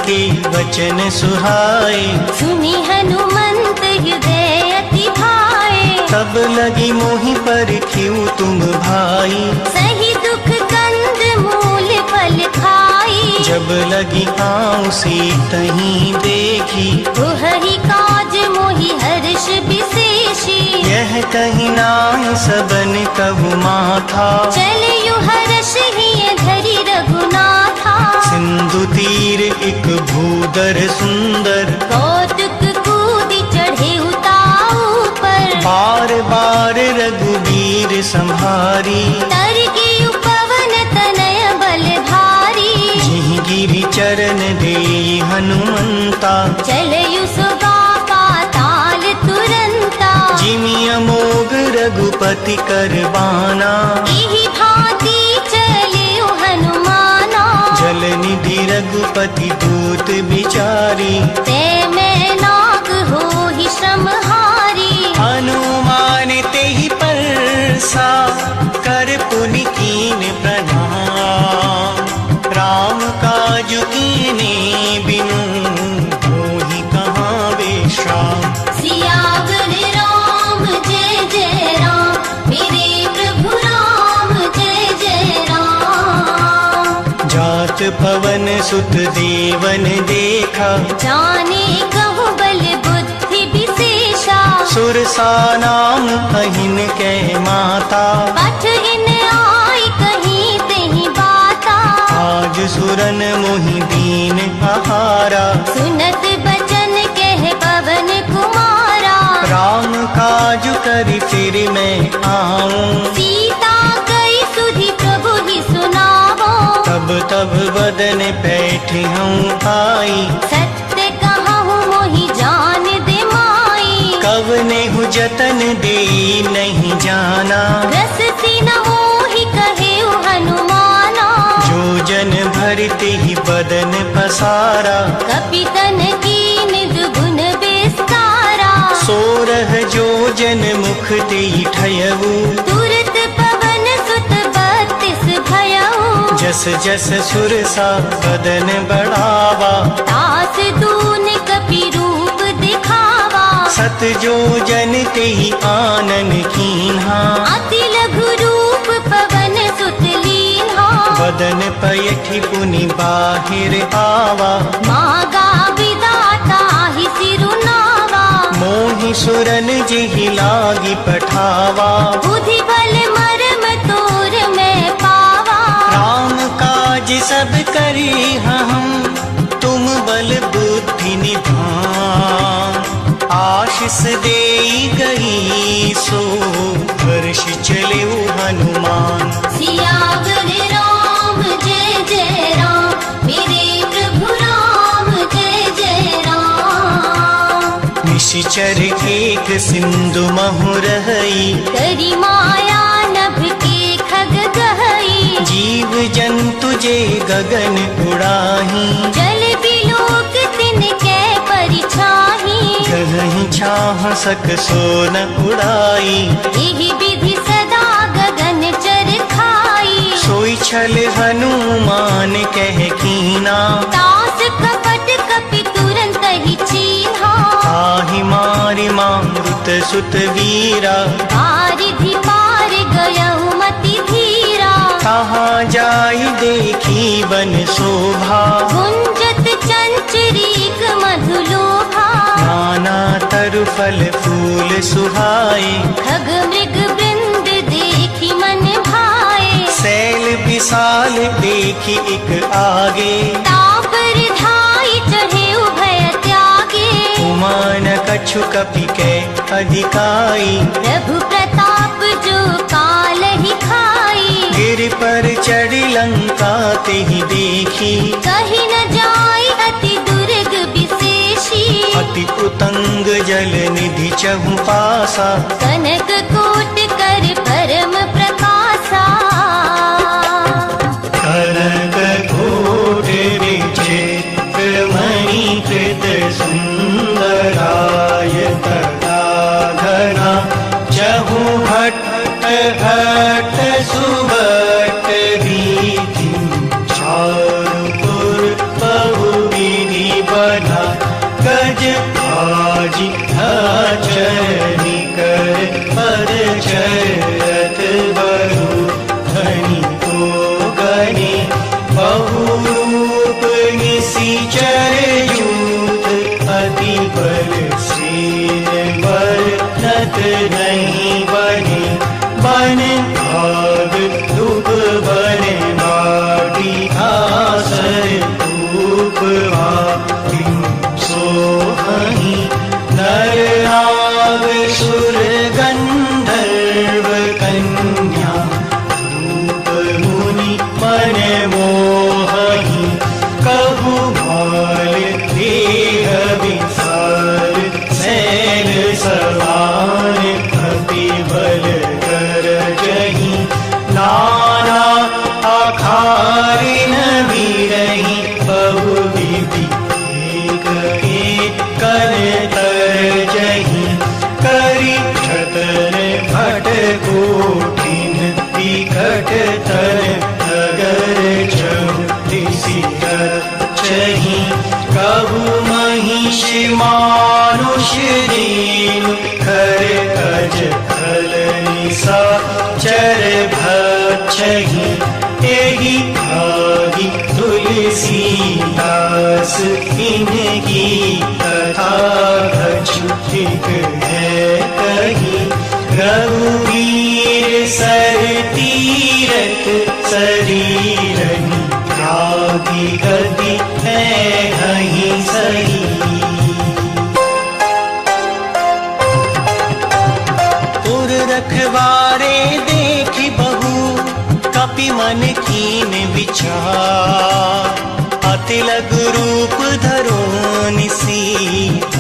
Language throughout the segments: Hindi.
के वचन सुहाए। सुनी हनुमंत हृदय अति भाए। तब लगी मोहि पर क्यों तुम भाई, सही दुख कंद मूल फल खाई। जब लगी आऊं सीतहीं देखी, तुहरी काज मोहि हर्ष विशेषी। यह कहीं नाहि सबन कहु माथा, चलयु हर्ष हिय धरि रघुनाथा। सिंधु तीर एक भूदर सुंदर, कौतुक कूदि चढ़े उताऊ पर। बार बार रघुबीर संहारी, तर गियु पवन तनय बल भारी। जिहि गिरि चरण देई हनुमंता, चलयु सुगा पाताल तुरंता। जिमि अमोघ रघुपति करबाना, एहि भांति चलयु हनुमाना। जल निधि रघुपति दूत बिचारी, ते मैं नाग होहि श्रमहारी। हनुमान तेहि परसा, कर पुनि कीन प्रणाम। राम काज कीने बिनु, मोहि कहाँ विश्राम। सियावर राम जय जय राम, मेरे प्रभु राम जय जय राम। जात पवन सुत देवन देखा, जाने कहु बल बुद्धि विशेषा। सुरसा नाम अहिन कै माता, पठ इन आई कहीं तेहि बाता। आज सुरन मोहि दीन आहारा। सुनत बचन कह पवन कुमारा। राम काज करि फिर मैं आऊं, सीता कई सुधि प्रभु ही सुनावो। तब तब बदन पैठ हूँ आई। सत्य कहूँ मोहि जान दे माई। कवने हु जतन दे नहीं जाना, रस न मोहि कहे हनुमाना। जो जन भरते ही बदन पसारा। कपितन की निद गुण विस्तारा। सोरह जो जन मुख ते ठयऊ, तुरत पवन सुत 32 भयऊ। जस जस सुरसा बदन बढ़ावा, तास दून कपि रूप दिखावा। सत जो जन ते आनन कीन्हा, अति लघु रूप पवन सुत लीन्हा। बदन पयठि पुनि बाहिर आवा। मागा विदाता ही सिरुनावा। मोहि सुरन जेहि लागी पठावा, बुद्धि बल मरम तोर मैं पावा। राम काज सब करी हम, तुम बल बुद्धि निधान। आशीष देई गई सो, वर्ष चले हनुमान। सियावर राम जय जय राम, मेरे प्रभु राम जय जय राम। निश्चर एक सिंधु महु रहई, करी माया नभ के खग गहई। जीव जंतु जे गगन उड़ाही, जल बिलोक तिनके परिछाही। गहहि छाह सक सोन उड़ाई। एहि विधि सदा गगन चर खाई। सोई छल हनुमान कह कीना, तास कपट कपि तुरंत ही चीन्हा। ताहि मारि मारुत सुत वीरा, बारिधि पार गयहु मति धीरा। कहाँ जाई देखी बन शोभा, गुंजत चंचरीक मधुलोभा। नाना तरु फल फूल सुहाए, खग मृग वृंद देखी मन भाए। सैल विशाल देखी एक आगे, तापर धाई चढ़े उभय त्यागे। उमान कछु कपि कै अधिकाई, प्रभु प्रताप जो काल ही खाई। गिर पर चढ़ी लंका तेहि देखी, कहीं न जाय अति दुर्ग विशेषी। अति उतंग जल निधि चहु पासा, कनक कोट कर परम प्रकाशा। कनक कोट विचित्र मणि कृत सुंदराय तदाधरा। चहु हट हट सुबट रीति, चारुपुर बहु विध बहुरूप निशिचर यूथ अति बल सेन बरनत नहीं बने बन भाग दुब बन बाटी आसर धूप भागिम सोहहि नर नाग सुर गंधर्व कन्या रूप मुनि मन मोहहि कबु भाल देह विसार सैल सवार अति बल कर जहि नाना अखारिन विरहि बहुविधि एक कर तर जहि करि छतर भट कोटिन विकट तर नगर चौदिसी चहि कबु महिष मानुष दीनु कर कज खल निसा चर भक्षहि एहि भागी तुलसी दास इनकी कथा अछूत है कही रघुवीर सर तीरथ शरीरनि त्यागी गति है कहीं सही। तुर रखवारे देखी बहु कपि मन कीन विचार अति लघु रूप धरो निसी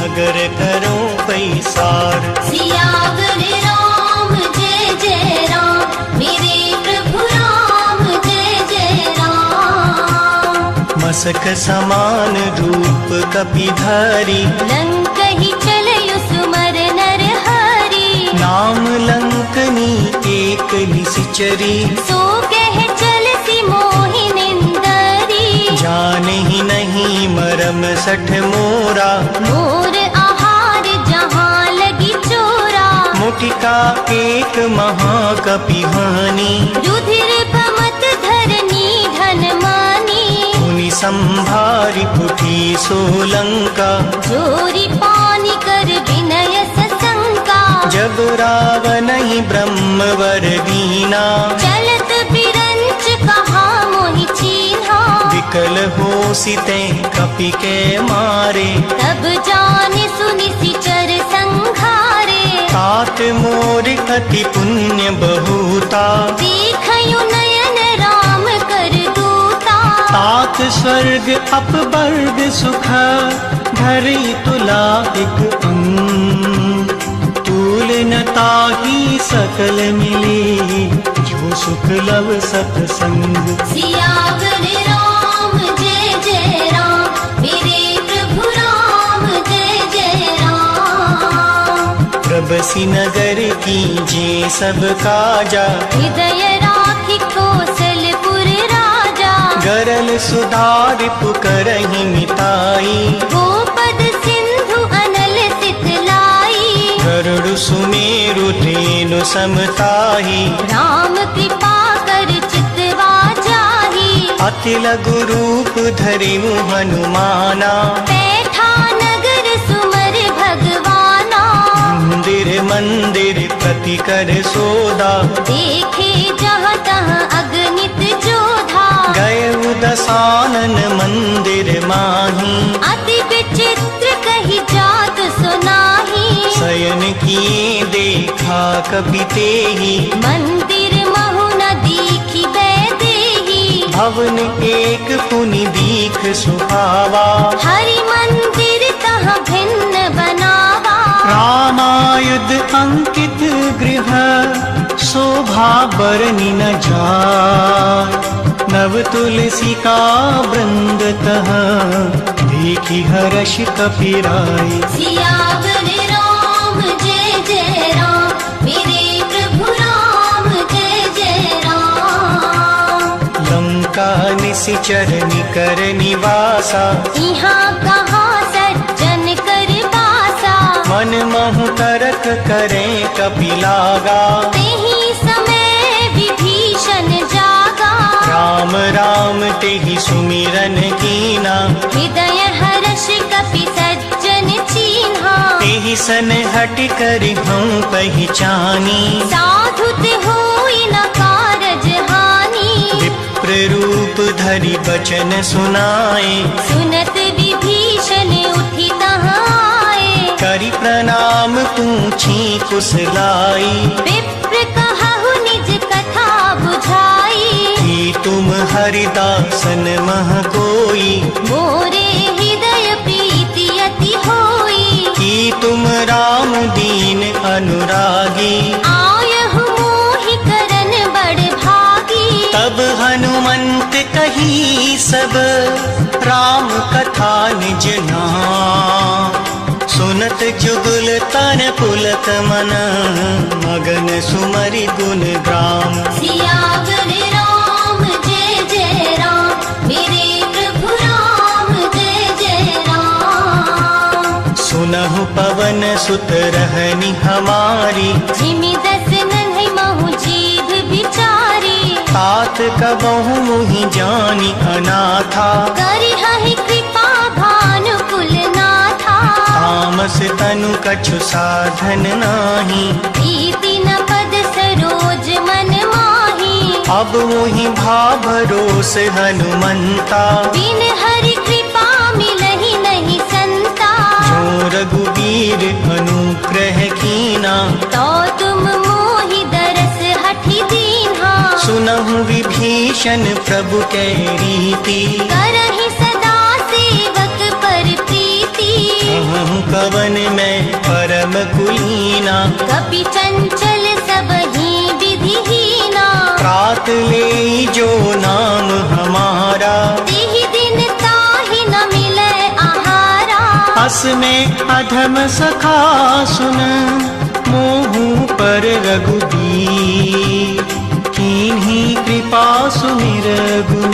अगर करो पैसार। सियावर राम जय जय राम मेरे प्रभु राम जय जय राम। मसक समान रूप कपिधारी लंक ही चलयु सुमर नर हरि। नाम लंकनी एक निशिचरी सो कह चलसी मोहिनिंदरी। जाने ही नहीं मरम सठ मोरा मोर आहार जहाँ लगी चोरा। मुटिका एक महाकपिहानी रुधिर भमत धरनी धन मानी। मुनि संभारी उठी सोलंका जोरी पानी कर विनय सशंका। जब रावण ही ब्रह्मवर दीना चलत बिरंच कहा मोहि चीन्हा। विकल हो सिते कपि के मारे तब जाने सुनि सिचर संघारे। तात मोर अति पुण्य बहुता देखयु नयन राम कर दूता। तात स्वर्ग अपवर्ग सुख धरि तुला एक अंग। तूल न ताहि सकल मिले जो सुख लव सतसंग। सियावर राम जय जय राम मेरे प्रभु राम जय जय राम। प्रबसी नगर कीजे सब काजा हृदय राखि कौशलपुर राजा। गरल सुधार पुकरहि मिताई गोपद सिंधु अनल सितलाई। गरुड़ सुमेरु धेनु समताहि राम कृपा कर चितवा जाहि। अति लघु रूप धरिउ हनुमाना बैठा नगर सुमर भगवाना। मंदिर मंदिर प्रति कर सोदा देखे जहाँ तहाँ अगणित जोधा। गए दसानन मंदिर माही अति विचित्र कही जात सुनाही। शयन किए देखा कपि तेहि मंदिर महु न दीखी बैदेही। भवन एक पुनि दीख सुहावा हरि मंदिर तहाँ भिन्न बनावा। रामायुध अंकित गृह शोभा बरनि न जाय। नव तुलसी का वृंद तह देखी हर्ष कपिराय। सियावर राम जय जय राम मेरे प्रभु राम जय जय राम। लंका निशिचर निकर निवासा यहाँ कहाँ सज्जन कर बासा। मन महु करक करे कपिलागा। तेहि समय विभीषण जागा। राम राम तेहि सुमिरन कीना, हृदय हर्ष कपि सज्जन चीन्हा। तेहि सन हट कर हम पहचानी, साधुत होई न कारज हानि। विप्र रूप धरि बचन सुनाए, सुनत विभीषण उठि तहाँ आए। करि प्रणाम पूछी कुशलाई, विप्र कहु निज कथा बुझाई। कि तुम हरिदासन मह कोई, मोरे हृदय प्रीति अति होई। कि तुम राम दीन अनुरागी, आयहु मोहि करन बड़ भागी। तब हनुमंत कही सब राम कथा निज नाम। सुनत जुगल तन पुलक मन, मगन सुमरि गुण ग्राम। सियावर राम जय जय राम, मेरे प्रभु राम जय जय राम। सुनहु पवन सुत रहनी हमारी, जिमि दस नन्हि महु जीव बिचारी। तात कबहु मुहि जानी अनाथा, करिहहि कृपा भानु कुल नाथा। तामस तनु कछु साधन नाही, प्रीति न पद सरोज मन माही। अब मुहि भाभरोस हनुमंता, बिन हरि कृपा मिलहि नहीं संता। जो रघुबीर अनुग्रह कीना, तो तुम मोहि दरस हठि दीन्हा। सुनहु विभीषण प्रभु कै रीति, करहि सदा सेवक पर प्रीति। कहूँ कवन में परम कुलीना, कपि चंचल सबहि विधिहीना। प्रात ले जो नाम हमारा, तिहि दिन ताहि न मिलै आहारा। अस में अधम सखा सुन, मोहु पर रघुबीर। कीन्ही कृपा सुमिर गुण,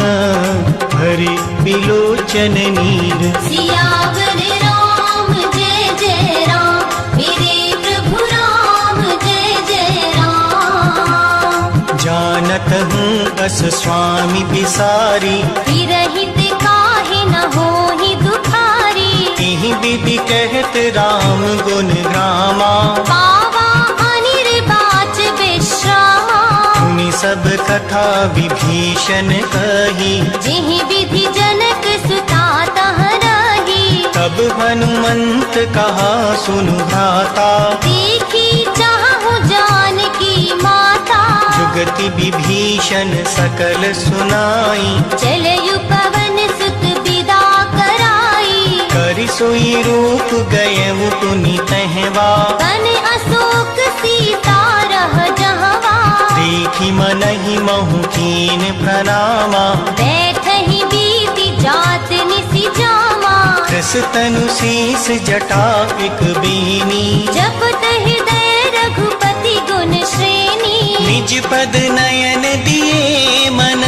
भरि बिलोचन नीर। सियावर राम जय जय राम, मेरे प्रभु राम जय जय राम। जानत हूँ अस स्वामी बिसारी, विरहित काहे न होहि दुखारी। तिहि विधि कहत राम गुण ग्रामा, पावा अनिर्वाच विश्रामा। सुनि सब कथा विभीषण कही, जिहि विधि जनक सुता तह रही। तब हनुमंत कहा सुनु भ्राता, देखी चाहु जानकी माता। जुगति विभीषण सकल सुनाई, चलयु पवन सुत विदा कराई। करि सोई रूप गयउ पुनि तहवा, बन अशोक सीता रह जहवा। देखी मनहि महु कीन प्रणामा, बैठहि बीति जात निसि जामा। कृस तनु शीस जटा एक बेनी, जपत हृदय रघुपति गुण श्रेणी। निज पद नयन दिए मन,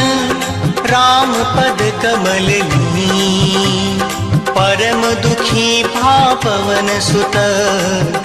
राम पद कमल लीन। परम दुखी भा पवन सुत,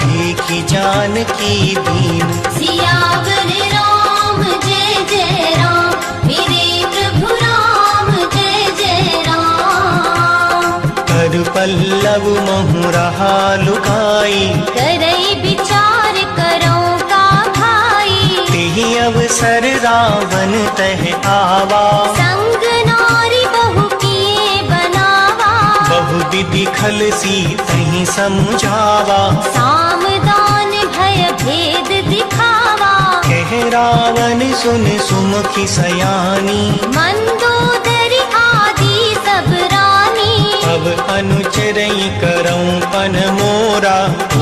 देखी जानकी दीन। सियावर राम जय जय राम, मेरे प्रभु राम जय जय राम। कर पल्लव महु रहा लुकाई, करई विचार करौ का भाई। तेहि अवसर रावण तह आवा, संग नारी बहु किए बनावा। बहु विधि खल सी तहि समझावा। सामदान भय भेद दिखावा। कह रावण सुन सुमुखी सयानी, मंदोदरी आदि सब रानी। अब अनुचरई करऊं पन मोरा,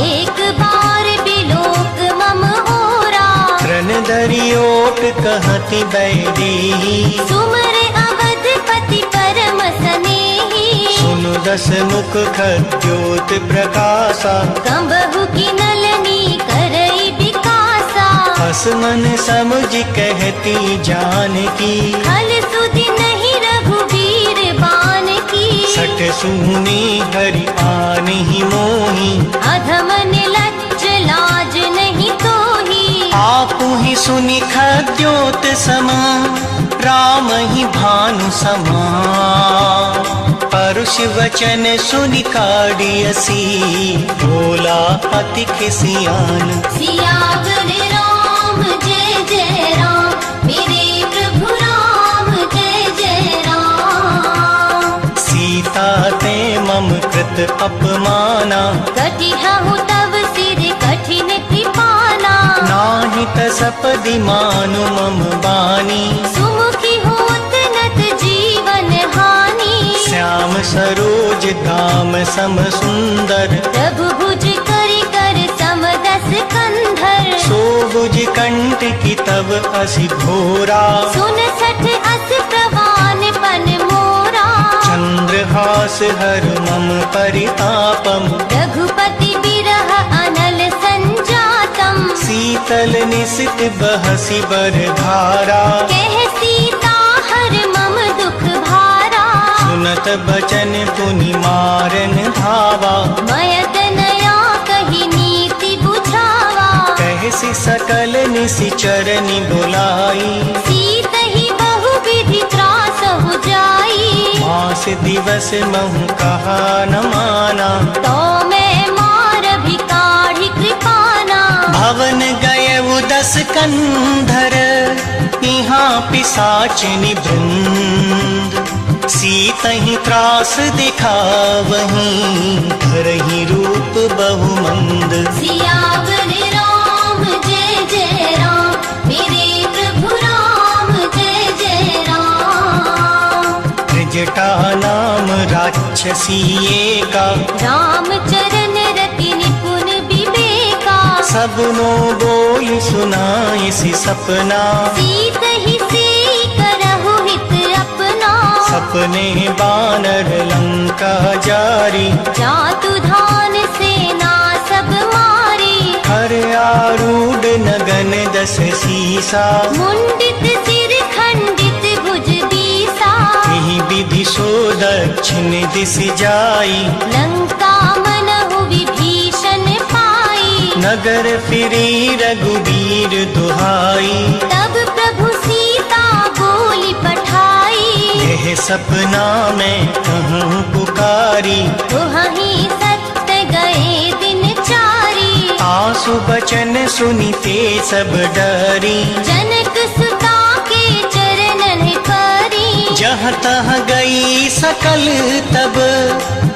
एक बार बिलोक मम ओरा। रन दरियोट कहती बैदेही, सुमर अवधपति परम स्नेही। सुनु दस मुख खद्योत प्रकाशा, कंबहु की नलनी करई विकासा। हस मन समुझ कहती जानकी, खल सुधि नहीं रघुवीर बान की। सट सुनी हरि आनहि मोही, अधम निलज्ज लाज नहीं तोही। आपु ही सुनि खद्योत सम, राम ही भानु समा। परुष वचन सुनि काढ़ियसी, बोला अति खिसियान। सियावर राम जय जय राम, मेरे प्रभु राम जय जय राम। सीता ते मम कृत अपमाना, कटिहु तव सिर कठिन कृपाना। नाहि तसपदि मानु मम बानी, सुमुखी होत नत जीवन हानि। श्याम सरोज धाम सम सुंदर, प्रभु भुज करि कर सम दस कंधर। सो भुज कंठ की तब असि घोरा, सुन सठ अस प्रवान पन मोरा। चंद्रहास हर मम परितापम, रघुपति बिरह अनल संजातम। शीतल निसित बहसी बर धारा। कह सीता हर मम दुख भारा। सुनत बचन पुनि मारन धावा, मयत नया कही नीति बुझावा। कहसी सकल निसिचरनि बुलाई। सीत ही बहु विधि त्रास हो जाई। मास दिवस महु कहा न माना, तो मैं मार भी काढ़ी कृपाना। भवन गय उदस कंधर, यहाँ पिशाचिनी वृंद। सीतहि त्रास दिखावहीं, धरहि रूप बहुमंद। सियावर राम जय जय राम, मेरे प्रभु राम जय जय राम। त्रिजटा नाम राक्षसी एका, राम चरण रति निपुण विवेका। सबनो बोल सुनाइसी सपना। सीत ही से करहु हित अपना। सपने बानर लंका जारी, जातु धान सेना सब मारी। हर आरूढ़ नगन दस सीसा। मुंडित सिर खंडित भुज बीसा। यही विधि सो दक्षिण दिस जाई, लंका मनहु विभीषण पाई। नगर फिरी रघुबीर दुहाई। तब प्रभु सीता बोली पठाई। यह सपना मैं कहूँ पुकारी, तुहहि सत्य गए दिन चारी। आसु बचन सुनिते सब डरी। जनक सुता के चरणन परी। जहाँ तहाँ गई सकल तब,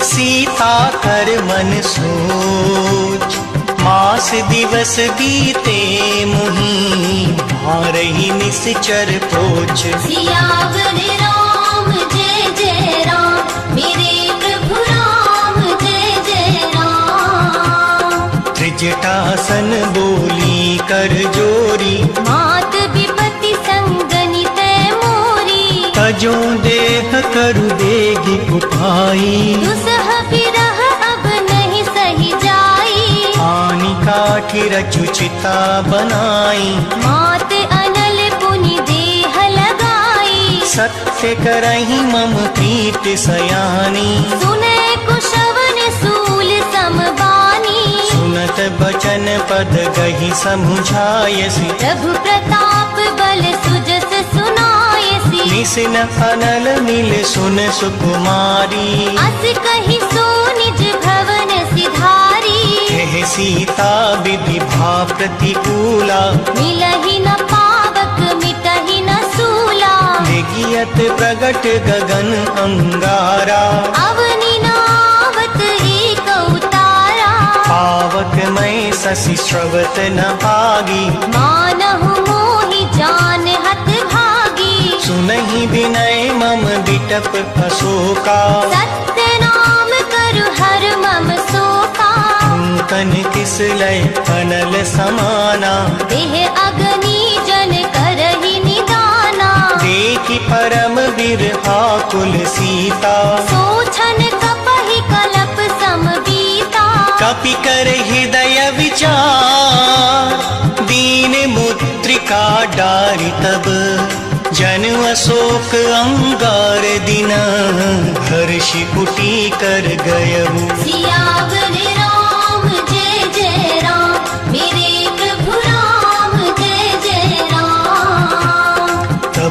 सीता कर मन सोच। मास दिवस बीते मुहि, मारहि निश्चर पोछ। सियावर राम जय जय राम, मेरे प्रभु राम जय जय राम। त्रिजटासन बोली कर जोरी, मात विपति संगनि तै मोरी। तजो देह करु देगी उठाई। दुसह बिरह अब नहीं सही जाई। आनी काठी रचु चिता बनाई। मात अनल पुनि देह लगाई। सत्य करहि मम प्रीत सयानी। सुने कुशवन सूल समबानी। सुनत बचन पद गहि समुझायसी। प्रभु प्रताप बल सुजस सुनायसी। निसिन अनल मिल सुन सुकुमारी। अस कहि सो निज भवन सिधारी। कह सीता विधि भा प्रतिकूला। मिलहि न पावक मिटहि न सूला। निगियत प्रगट गगन अंगारा। अवनि नावत एक उतारा। पावक मैं शशि श्रवत न आगी। मानहु मोहि जान हत भागी। सुनहि विनय मम बिटप अशोका। सत्य नाम करु हर मम शोका। तन किस लय अनल समाना। देह अग्नि जन करहि निदाना। देखि परम बिरहा कुल सीता। सोछन कपहि कलप समबीता। कपि कर हृदय विचार। दीन मुद्रिका डारि तब, जन अशोक अंगार दिन। हर्षि कुटी कर गयहु। सियावर राम जय जय राम, मेरे प्रभु राम जय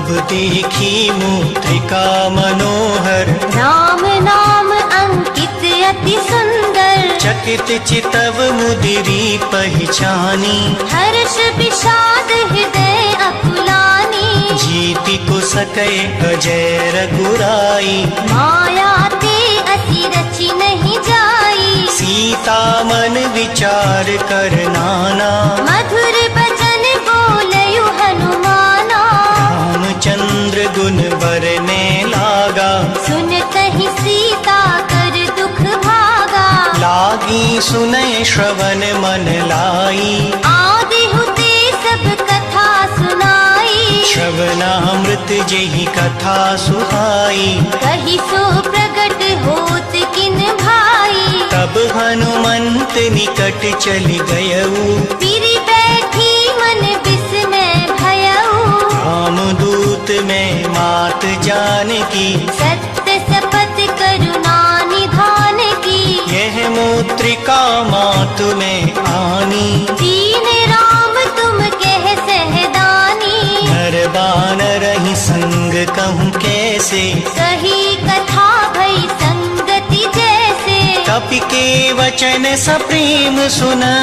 शुभ देखी मुद्रिका मनोहर, राम नाम अंकित अति सुंदर। चकित चितव मुदिरी पहचानी, हर्ष विषाद हृदय अकुलानी। जीति को सकै अजय रघुराई, माया ते अति रचि नहीं जाई। सीता मन विचार कर नाना, मधुर बचन बोलयु हनुमाना। रामचंद्र गुण बरने लागा, सुनतहि सीता कर दुख भागा। लागी सुनय श्रवण मन लाई, आदि हुते सब कथा सुनाई। श्रवणामृत जेहि कथा सुहाई, कही सो प्रगट होत किन भाई। तब हनुमंत निकट चल गयऊ, पीरी बैठी मन विस्मय भयऊ। रामदूत में मात जानकी, सत्य शपथ करुणा निधान की। यह मुद्रिका मातु में आनी, दीन राम तुम कह सहदानी। नर बानर ही संग कहूँ कैसे, कही कथा भई संगति जैसे। कपि के वचन सप्रेम सुना,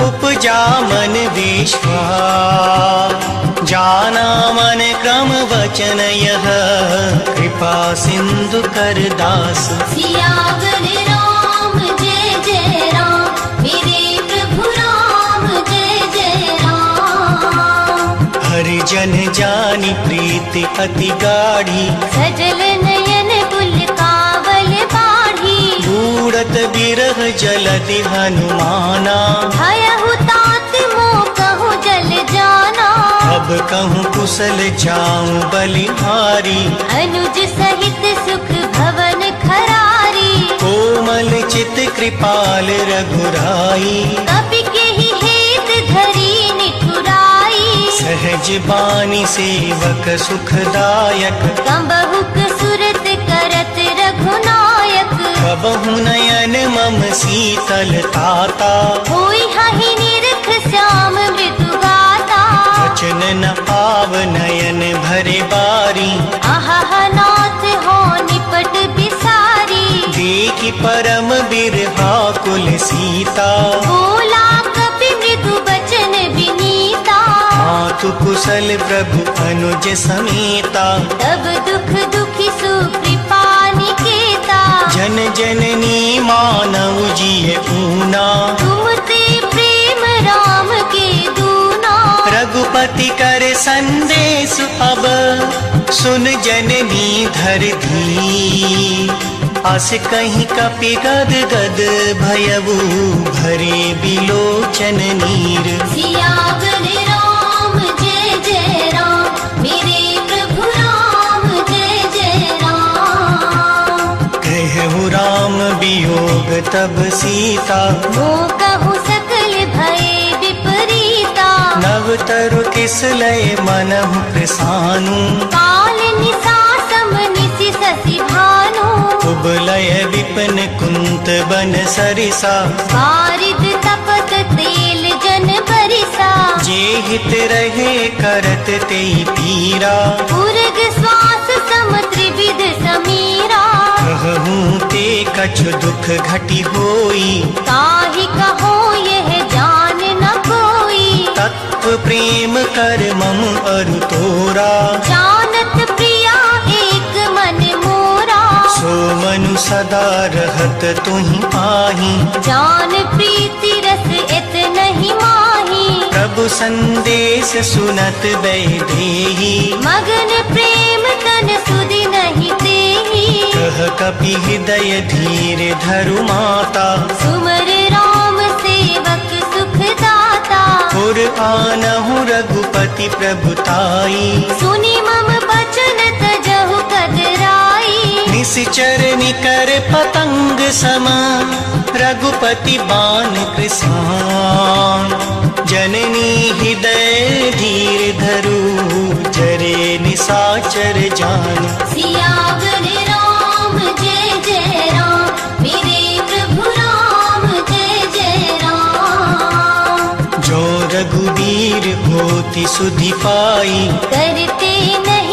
उपजा मन विश्वास। जाना मन क्रम वचन यह, कृपा सिंधु कर दास। सियावर राम जय जय राम, मेरे प्रभु राम जय जय राम। हरि जन जानी प्रीति अति गाढ़ी, सजल नयन कुल कावल बाढ़ी। बूढ़त बिरह जलति हनुमाना, भयहु तात मोह कहूँ जल जाना। अब कहूँ कुशल जाऊं बलिहारी, अनुज सहित सुख भवन खरारी। कोमल चित कृपाल रघुराई, कपि केहि हेत धरी निठुराई। सहज बानी सेवक सुखदायक, कंबहुक सुरत करत रघुनायक। कबहु नयन मम शीतल ताता, होई हहि निरख श्याम मृदु गाता। वचन न आव नयन भरे बारी, आहा नाथ हो निपट बिसारी। देखि परम बिरहा कुल सीता, बोला कपि मृदु बचन विनीता। मातु कुशल प्रभु अनुज समेता, तब दुख दुखी सुकृपा निकेता। जन जननी मानव जिय ऊना, तुम ते प्रेम राम के दूना। रघुपति कर संदेश अब, सुन जननी धर धी। अस कहीं कपि गद गद भयऊ, भरे बिलोचन नीर। सियावर राम जय जय राम, मेरे प्रभु राम जय जय राम। कहु राम वियोग तब सीता, मोह कहु सकल भय विपरीता। नव तरु किस लय मनहु प्रसानु, काल निसा सम निसि शशि भानु। कुबलय विपिन कुंत बन सरिसा, बारिद तपत तेल जन बरिसा। जे हित रहे करत ते पीरा, उर्ग श्वास सम त्रिविध समीरा। कहूँ ते कछु दुख घटी होई, ताहि कहो यह जान न कोई। तत्व प्रेम कर मम अरु तोरा, जानत प्रिया एक मन मोरा। सो मनु सदा रहत तुहि पाही, जान प्रीति रस इत नहीं माही। प्रभु संदेश सुनत वैदेही, मगन प्रेम तन सुधि नहीं तेही। कह कपि हृदय धीर धरु माता, सुमर राम सेवक सुख दाता। पुर आनहु रघुपति प्रभुताई, सुनि मम बचन तजहु कदराई। निश्चर निकर पतंग समा, रघुपति बाण कृसान। जननी हृदय धीर धरु, जरे निसाचर जान। सियावर राम जय जय राम, मेरे प्रभु राम जय जय राम। जो रघुवीर होति सुधि पाई, करते नहीं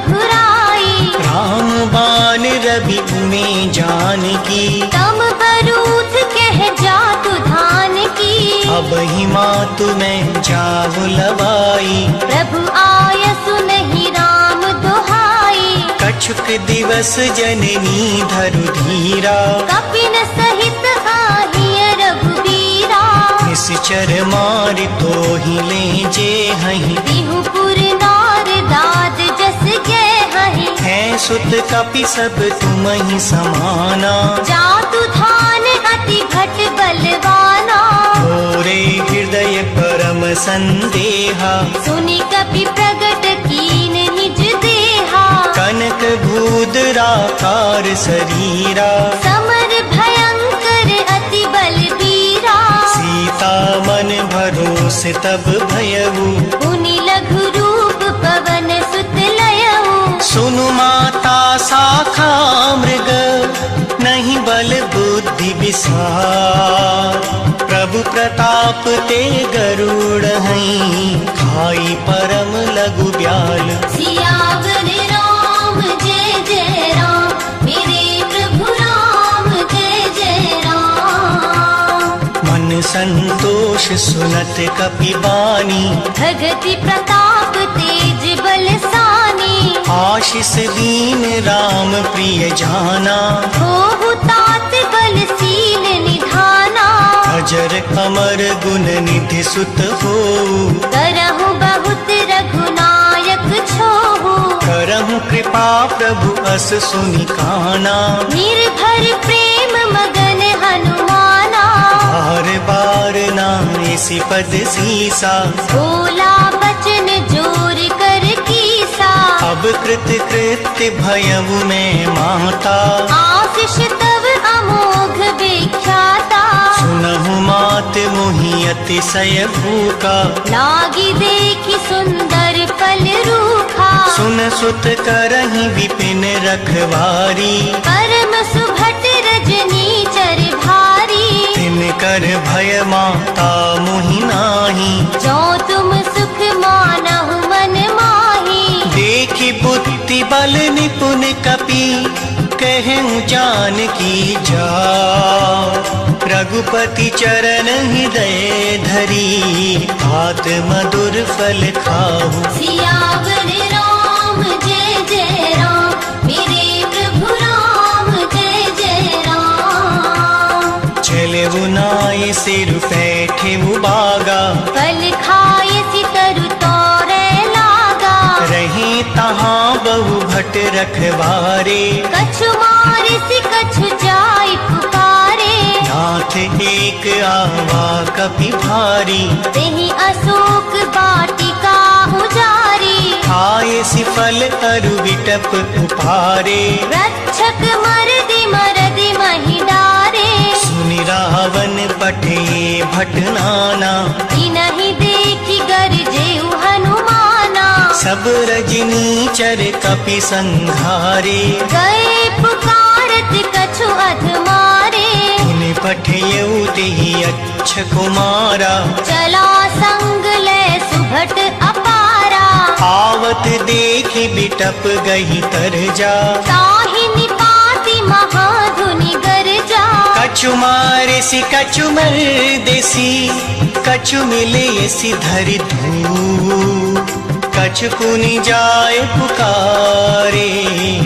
रघुराई। राम बाण रवि में जानकी, तम बरूथ कह जातु धान की। अब ही मातु में जाऊ लवाई, प्रभु आयसु नहीं राम दुहाई। कछुक दिवस जननी धरु धीरा, कपिन सहित आहिय रघुबीरा। निश्चर मारि तो ही ले जे हहीं, बिहुपुर नार दाद जस गे हहीं। है सुत कपि सब तुम ही समाना, जातु धान अति भट बलवाना। मोरे हृदय परम संदेहा, सुनि कपि प्रगट कीन निज देहा। कनक भूदराकार शरीरा, समर भयंकर अति बलबीरा। सीता मन भरोसे तब भयऊ, मुनि लघु रूप पवन सुत लयऊ। सुनु माता शाखा मृग, नहीं बल बुद्धि विसार। प्रभु प्रताप ते गरुड़ हैं, खाई परम लघु ब्याल। सियावर राम जय जय राम, मेरे प्रभु राम जय जय राम। मन संतोष सुनत कपि बानी, भगति प्रताप तेज बलसानी। आशीष दीन राम प्रिय जाना, होहु तात बलशील निधाना। अजर अमर गुण निधि सुत हो, करहु बहुत रघुनायक छोहु। करहु कृपा प्रभु अस सुनि काना। निर्भर प्रेम मगन हनुमाना। बार बार नाइसी पद सीसा, बोला बचन जोर कर कीसा। अब कृत कृत्य भयउ में माता, आशीष तव अमोघ विख्याता। सुनहु मात मोहि अतिशय भूखा, लागी देखी सुंदर फल रूखा। सुन सुत करहि विपिन रखवारी। परम सुभट रजनी चर भारी। तिन कर भय माता मोहि नाही, जो तुम सुख मानहु मन माही। देखि बुद्धि बल निपुण कपि, कहूँ जानकी जाओ। रघुपति चरण हृदय धरी, हाथ मधुर फल खाओ। सियावर राम जय जय राम, मेरे प्रभु राम जय जय राम। चले नाय सिर बैठे बागा, फल खाए सितरु तोरे लागा। रहे तहाँ बहु भट रखवारे, कछु मारे सि कछु जाय पुकारे। नाथ एक आवा कपि भारी, तेहि अशोक वाटिका उजारी। खाए सि फल अरु बिटप उपारे। रक्षक मरदि मरदि महि डारे। सुनि रावण पठे भट नाना, इनहि देखि गरजेउ हनुमाना। सब रजनी चर कपि संघारे। गए पुकारत कछु अधमारे। उन पठयउ तेहि अच्छ कुमारा, चला संग ले सुभट अपारा। आवत देखि बिटप गही तर जा, ताहि निपाति महाधुनि गरजा। कछु मारे सि कछु मर देसी, कछु मिले सि धरि धू। कछु पुनि जाय पुकारे,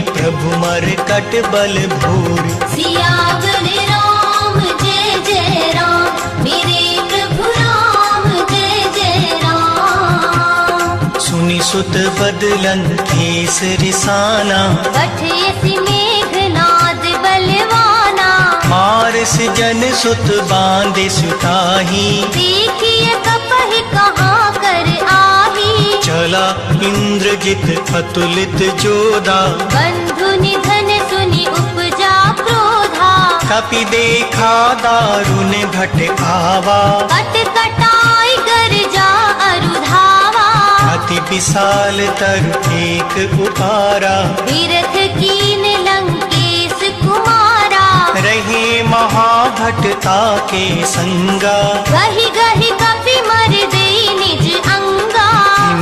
प्रभु मर कट बल भूर। सियावर राम जय जय राम, मेरे प्रभु राम जय जय राम। सुनि सुत बदलन केस रिसाना, पठयसि मेघनाद बलवाना। मारस जन सुत बांधे सुताही, देखिए कपहि कहाँ कर आही। चला इंद्रजित अतुलित जोधा, बंधु निधन सुनि उपजा क्रोधा। कपि देखा दारुण भट आवा, कट कटाई गरजा अरुधावा। अति विशाल तर एक उपारा, विरथ कीन लंकेश कुमारा। रहे महाभटता के संगा, गहि गहि कपि मर देई निज अंगा।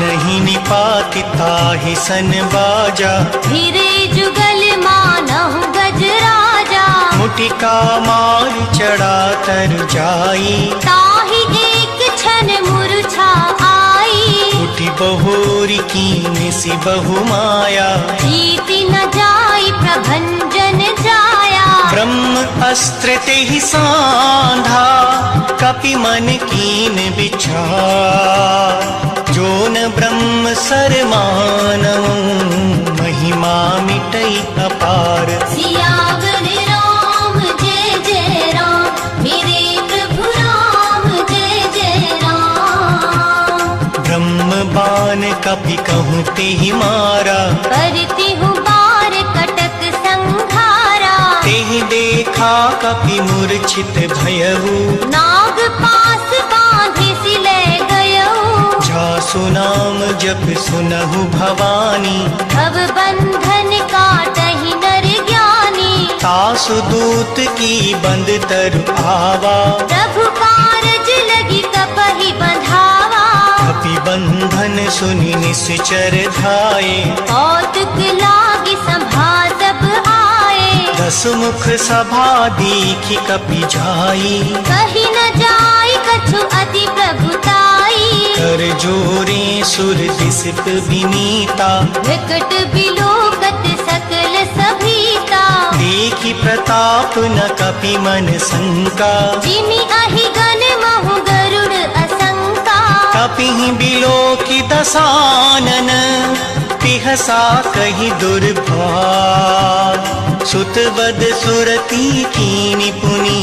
नहीं निपाति ताहि सन बाजा, फिरे जुगल मानहु गजराजा। मुटिका मार चढ़ा तर जाई, ताहि एक क्षण मूर्छा आई। उठी बहोरी कीन सी बहु माया, जीति न जाई प्रभंजन जाया। ब्रह्म अस्त्र तेहि सांधा, कपि मन कीन विचार। जो न ब्रह्म सर मानऊ, महिमा मिटई अपार। सियावर राम जय जय राम, मेरे प्रभु राम जय जय राम। ब्रह्म बाण कपि कहूँ तेहि मारा, करती हूँ बार कटक संघारा। तेहि देखा कपि मूर्छित भयहु, नाग पास बांधे सिले गयऊ। जासु नाम जप सुनहु भवानी, भव बंधन काटहि नर ज्ञानी। तासु दूत की बंद तरु आवा, प्रभु कारज लगी कपहि बंधावा। कपि बंधन सुनि निश्चर धाये, कौतुक लागी संभा सब आए। दस मुख सभा दीखि कपि जाई, कही न जाय कछु अति प्रभुताई। कर जोरे सुर दिसिप विनीता, विकट बिलोकत सकल सभीता। देखि प्रताप न कपि मन शंका, जिमि अहि गण महु गरुड़ असंका। कपिहि बिलोकि दसानन, तिहसा कहि दुर्भाग। सुतवद सुरती कीनि पुनि,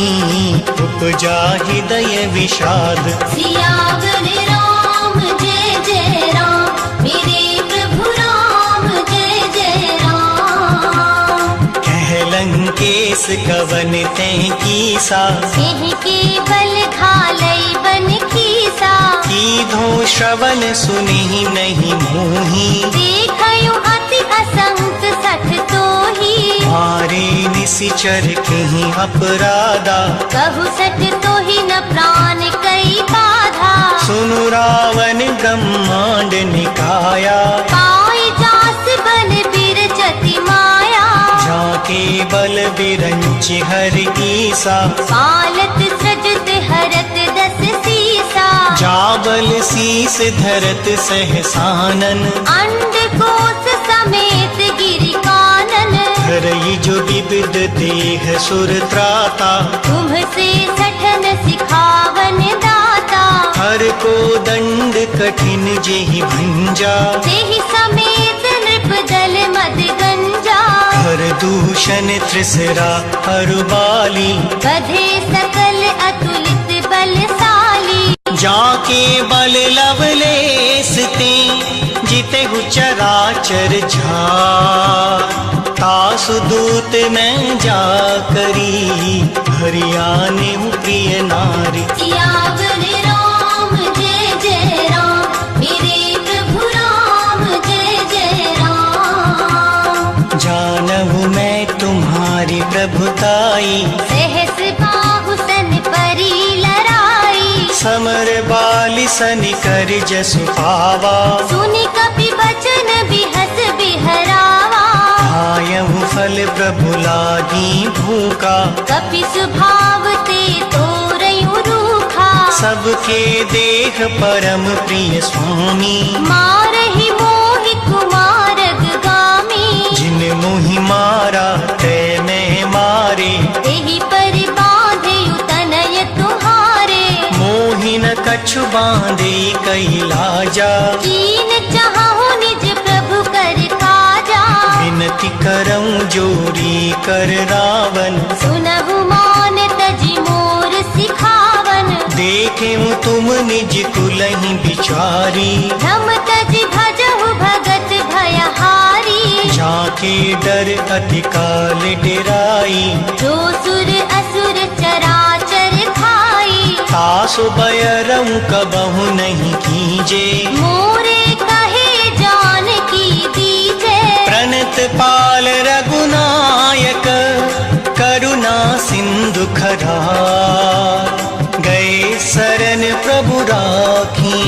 उपजा हृदय विषाद। सियावर राम जय जय राम, मेरे प्रभु राम जय जय राम। कह लंकेश कवन तैं कीसा, सिंह के बल घालई बन खीसा। कीधो श्रवण सुनि नहीं मोही, देखयु अति असंख सठ तोही। मारे निशिचर कहीं अपराधा, कहु सठ तोही न प्राण कई बाधा। सुनु रावण ब्रह्मांड निकाया, पाई जास बल बिरचति माया। जाके बल बिरंच हर ईसा, पालत सजत हरत दस सीसा। जाबल शीस धरत सहसानन, अंडकोश समेत गिरि कानन। धरई जो विविध देह सुर त्राता, तुम्ह से सठन सिखावन दाता। हर को दंड कठिन जेहि भंजा, तेहि समेत नृप दल मद गंजा। हर दूषण त्रिसरा हरुबाली, बधे सकल अतुलित बलशाली। जाके बल लवलेस ते, जिते हु चराचर झार। तासु दूत मैं जा करी, हरियाने हूँ प्रिय नारी। सियावर राम जय जय राम, मेरे प्रभु राम जय जय राम। जानहु मैं तुम्हारी प्रभुताई, सहस बाहु सन परी लड़ाई। समर बाली सनि कर जसु पावा, सुनि कपि बचन बिहस बिहरावा। आयहु फल प्रभु लागी भूखा, कपि स्वभाव ते तोरयु रूखा। सबके देह परम प्रिय स्वामी, मारहि मोहि कुमारग गामी। जिन मोहि मारा ते मैं मारे, तेहि पर बांधेयु तनय तुम्हारे। मोहि न कछु बांधे कैलाजा, कीन चाहु निज प्रभु कर काजा। विनती करऊं जोरी कर रावण, सुनहु मान तजि मोर सिखावन। देखें तुम निज कुलहि बिचारी, धम तजि भजहु भगत भयहारी। जाके डर अति काल डेराई, जो सुर असुर चराचर खाई। तासु बयरऊं कबहु नहीं कीजे, मोरे कहे जानकी दीजे। प्रणत पाल रघुनायक, करुणा सिंधु खरा। गए शरण प्रभु राखी,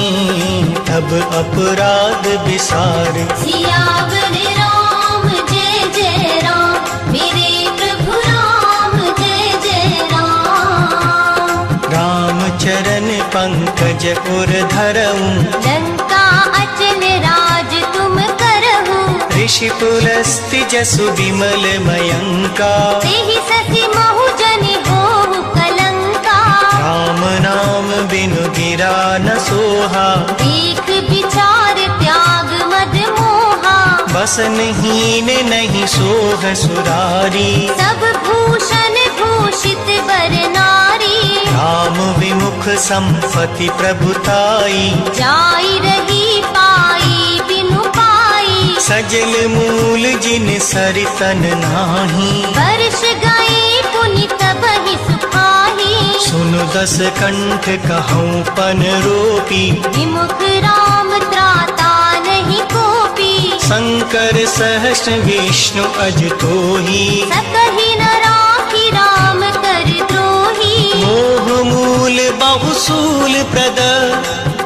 अब अपराध विसार। सियावर राम जय जय राम, मेरे प्रभु राम जय जय राम। राम चरण पंकज उर धरऊं, लंका अचल राज तुम करहु। ऋषि पुलस्त्य जसु विमल मयंका, तेहि सति महु जनि होहु कलंका। राम नाम बिनु गिरा न सोहा, देख विचार त्याग मद मोहा। बसनहीन नहीं सोह सुरारी, सब भूषण भूषित वर नारी। राम विमुख संपत्ति प्रभुताई, जाई रही पाई बिनु पाई। सजल मूल जिन सरितन नाही, वर्ष गए पुनि तबहि सुखाही। सुनु दस कंठ कहूँ पन रोपी, विमुख राम त्राता नहीं कोपी। शंकर सहस्र विष्णु अज तोही, सकहि न राखी राम कर द्रोही। मोह मूल बहुसूल प्रद,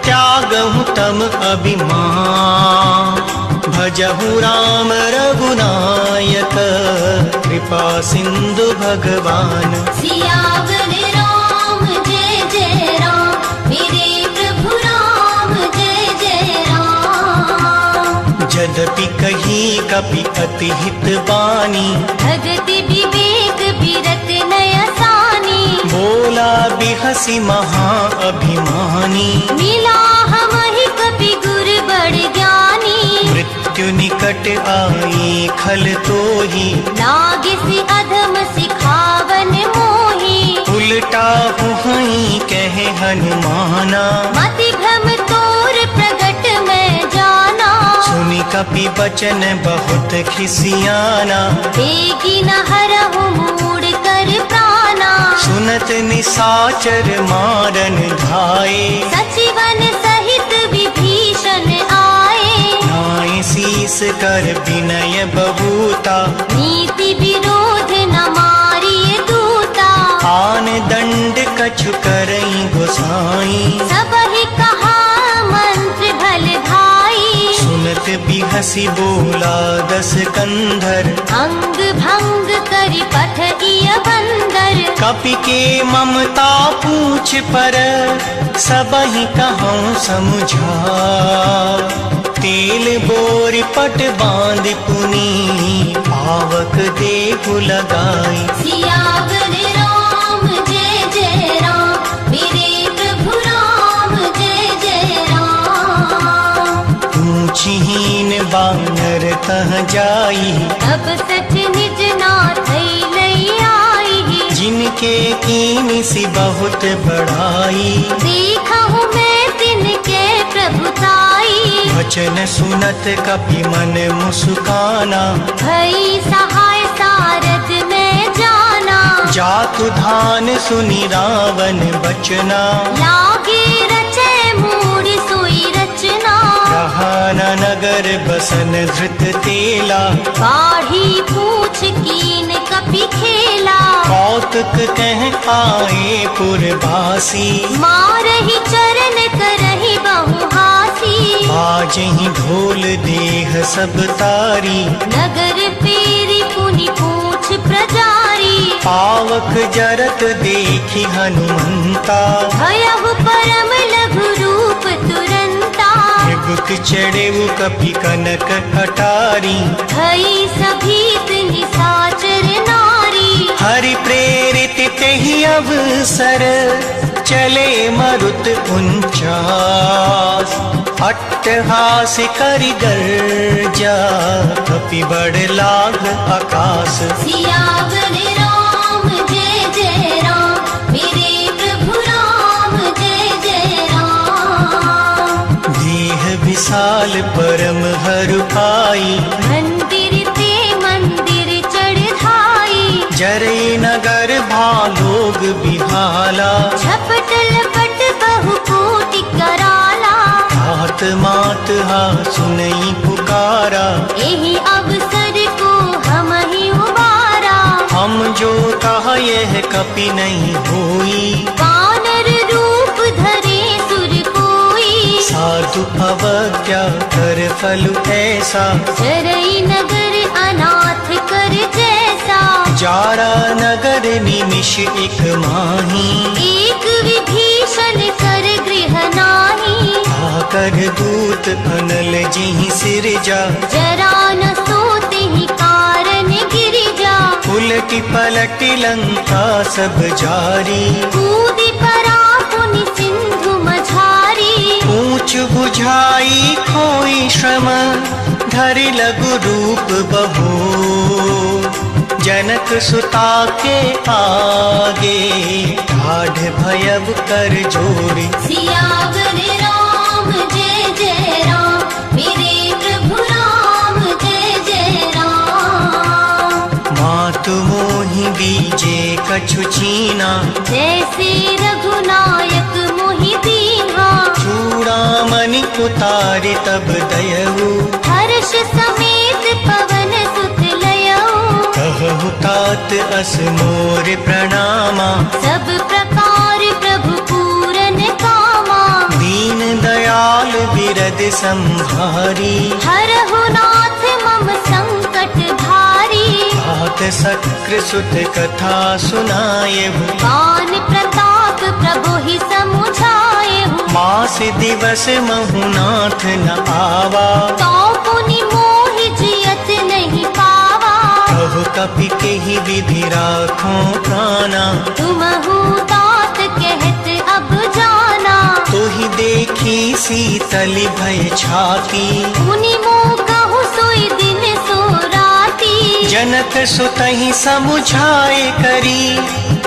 त्यागहु तम अभिमान। भजहु राम रघुनायक, कृपा सिंधु भगवान। सियावर राम जय जय राम, मेरे प्रभु राम जय जय राम। यद्यपि कही कपि अति हित बानी, भगति विवेक विरत नयसानी। बोला बिहसी महा अभिमानी, मिला हमहि कपि गुर बड़ ज्ञानी। मृत्यु निकट आई खल तोही, लागिसि अधम सिखावन मोही। उल्टा हुई कहे हनुमाना, मति भ्रम तोर प्रगट मैं जाना। सुनि कपि बचन बहुत खिसियाना, बेगी न हरहु मूढ़ कर प्राणा। सुनत निसाचर मारन धाये, सचिवन सहित विभीषण आए। नाय शीस कर विनय बबूता, नीति विरोध न मारिय दूता। आन दंड कछु करई गोसाई, सबहि कहा मंत्र भल भाई। सुनत बिहसी बोला दस कंधर, अंग भंग करि पठइय बंदर। कपि के ममता पूछ पर, सबहि कहूँ समझा। तेल बोर पट बांध पुनी, पावक देहु लगाई। सियावर राम जय जय राम, मेरे प्रभु राम जय जय राम। ऊंचहीन बानर कह जाई, अब सच निज नाथ लई आई। जिनके कीन सी बहुत बढ़ाई, देखहु मैं तिनके प्रभुताई। वचन सुनत कपि मन मुस्काना, भई सहाय सारद में जाना। जातु धान सुनि रावण बचना, लागे रचे मूढ़ सोई रचना। रहाना नगर बसन धृत तेला, बाढ़ी पूछ कीन कपि खेला। कौतुक कह आए पुरवासी, मारहि चरण करहि बहुहासी। बाजहि ढोल देह सब तारी, नगर पेरी पुनि पूछ प्रजारी। पावक जरत देखी हनुमंता, भयहु परम लघु रूप तुरंता। बुक चढ़ेऊ कपि कनक अटारी, भई सभीत निसाचर नारी। हरि प्रेरित तेहि अवसर, चले मरुत उनचास। अट्टहास करि गर्जा, कपि बड़ लाग आकाश। सियावर राम जय जय राम, मेरे प्रभु राम जय जय राम। देह विशाल परम हरु पाई, मंदिर ते मंदिर चढ़ाई। जरे नगर भालोग बिहाला, झपट लपट बहु कोटि कराला। हाथ मात हा सुनई पुकारा, एहि अवसर को हम ही उबारा। हम जो कहा यह कपि नहीं होई, वानर रूप धरे सुर कोई। साधु तू अवज्ञा कर फल ऐसा, चरई नगर अनाथ कर जैसा, जारा नगर निमिष एक माही, एक विभीषण कर गृह नाही, आकर दूत अनल जिहि सिरजा, जरा न सोते ही कारण गिरिजा, उलटी पलटी लंका सब जारी, कूदी परा पुनि सिंधु मझारी, ऊंच बुझाई खोई श्रम, धरि लघु रूप बहो, जनक सुता के आगे, ठाढ़ भयब कर जोड़ी। सियावर राम जय जय राम, मेरे प्रभु राम जय जय राम। मातु मोहि बीजे कछु चीना, जैसे रघुनायक मोहि दीन्हा, चूड़ामणि उतारि तब दयऊ, हर्ष समेत पवन सुत लयऊ, कहु तात अस मोर प्रणामा, सब प्रकार प्रभु पूरन कामा, दीन दयाल बिरद संभारी, हरहु नाथ मम संकट भारी, तात सक्र सुत कथा सुनायहु, पान प्रताप प्रभु ही समुझायहु, मास दिवस महुनाथ न आवा, तो पुनि मोहि जियत नहीं पावा, कहु कपि केहि विधि राखो प्राणा, तुमहु तात कहत अब जाना, तोहि देखी शीतल भय छाती, मुनि मोह कहु सोई दिन सो राती, जनक सुतहि समुझाए करी,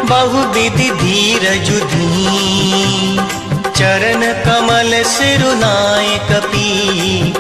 बहु विधि धीरजु धी, चरण कमल सिरुनाए कपी,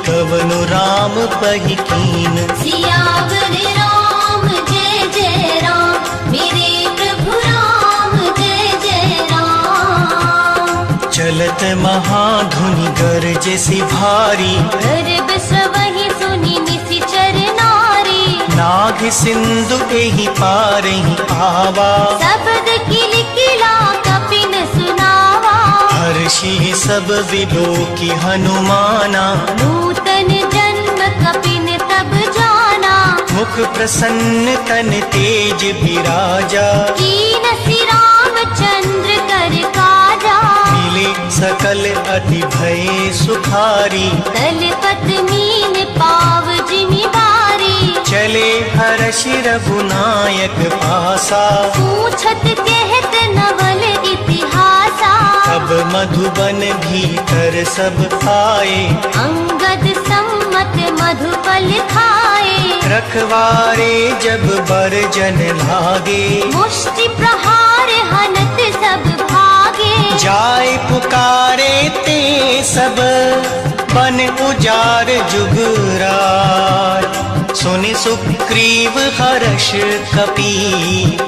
कवनु राम पहि कीन। सियावर राम जय जय राम, मेरे प्रभु राम जय जय राम। चलत महाधुनि गरजसि भारी, गर्भ सवहि सुनि निशिचर नारी, नाग सिंधु एहि पारहि आवा, शब्द किलकिला कपिन सुनावा, हर्षि सब विलोकि हनुमाना, नूतन जन्म कपिन तब जाना, मुख प्रसन्न तन तेज विराजा, कीनसि रामचंद्र कर काजा, मिले सकल अति भय सुखारी, कलपत मीन पाव जिमि बारी, चले हर्षि रघुनायक पासा, पूछत कहत नवल इतिहासा, अब मधुबन भीतर सब आए, अंगद सम्मत मधुपल खाए, रखवारे जब बरजन लागे, मुष्टि प्रहार हनत सब भागे, जाय पुकारे ते सब, बन उजार जुगरार, सुनि सुग्रीव हर्ष कपि,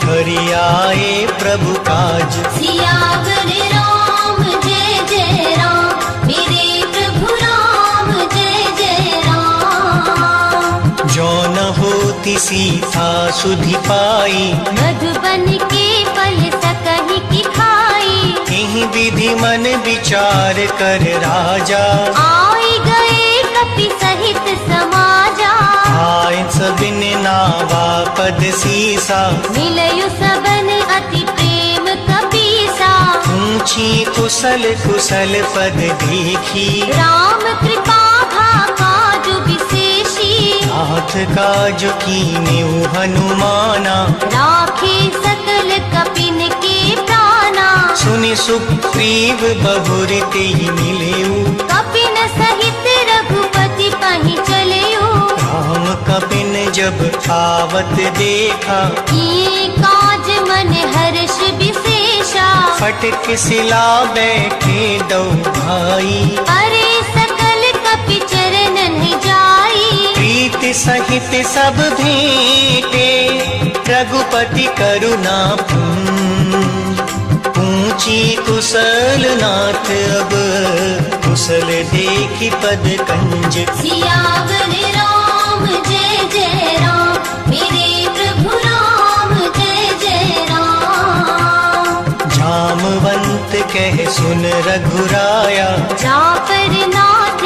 हरि आए प्रभु काज। सियावर राम जय जय राम, मेरे प्रभु राम जय जय राम। जो न होती सीता सुधि पाई, मधुबन के फल सकहि की खाई, यही विधि मन विचार कर राजा, आई गए कपि सहित समाजा, आय सबिन नावा पद सीसा, मिलयु सबन अति प्रेम कपीसा, ऊंची कुशल कुशल पद देखी, राम कृपा भा काजु विशेषी, नाथ काज कीन्यु हनुमाना, राखे सकल कपिन के प्राणा, सुनि सुग्रीव बहुरि तेहि मिलेउ, कपिन सहित रघुपति पहि चलेउ, राम कपिन जब आवत देखा, किए काज मन हर्ष विशेषा, फटक सिला बैठे दो भाई, अरे सकल कपि चरणन जाई, प्रीति सहित सब भेंटे, रघुपति करुणा ऊंची कुशल नाथ अब, कुशल देखि पद कंज। सियावर राम जय जय राम, मेरे प्रभु राम जय जय राम। जामवंत कह सुन रघुराया, जा पर नाथ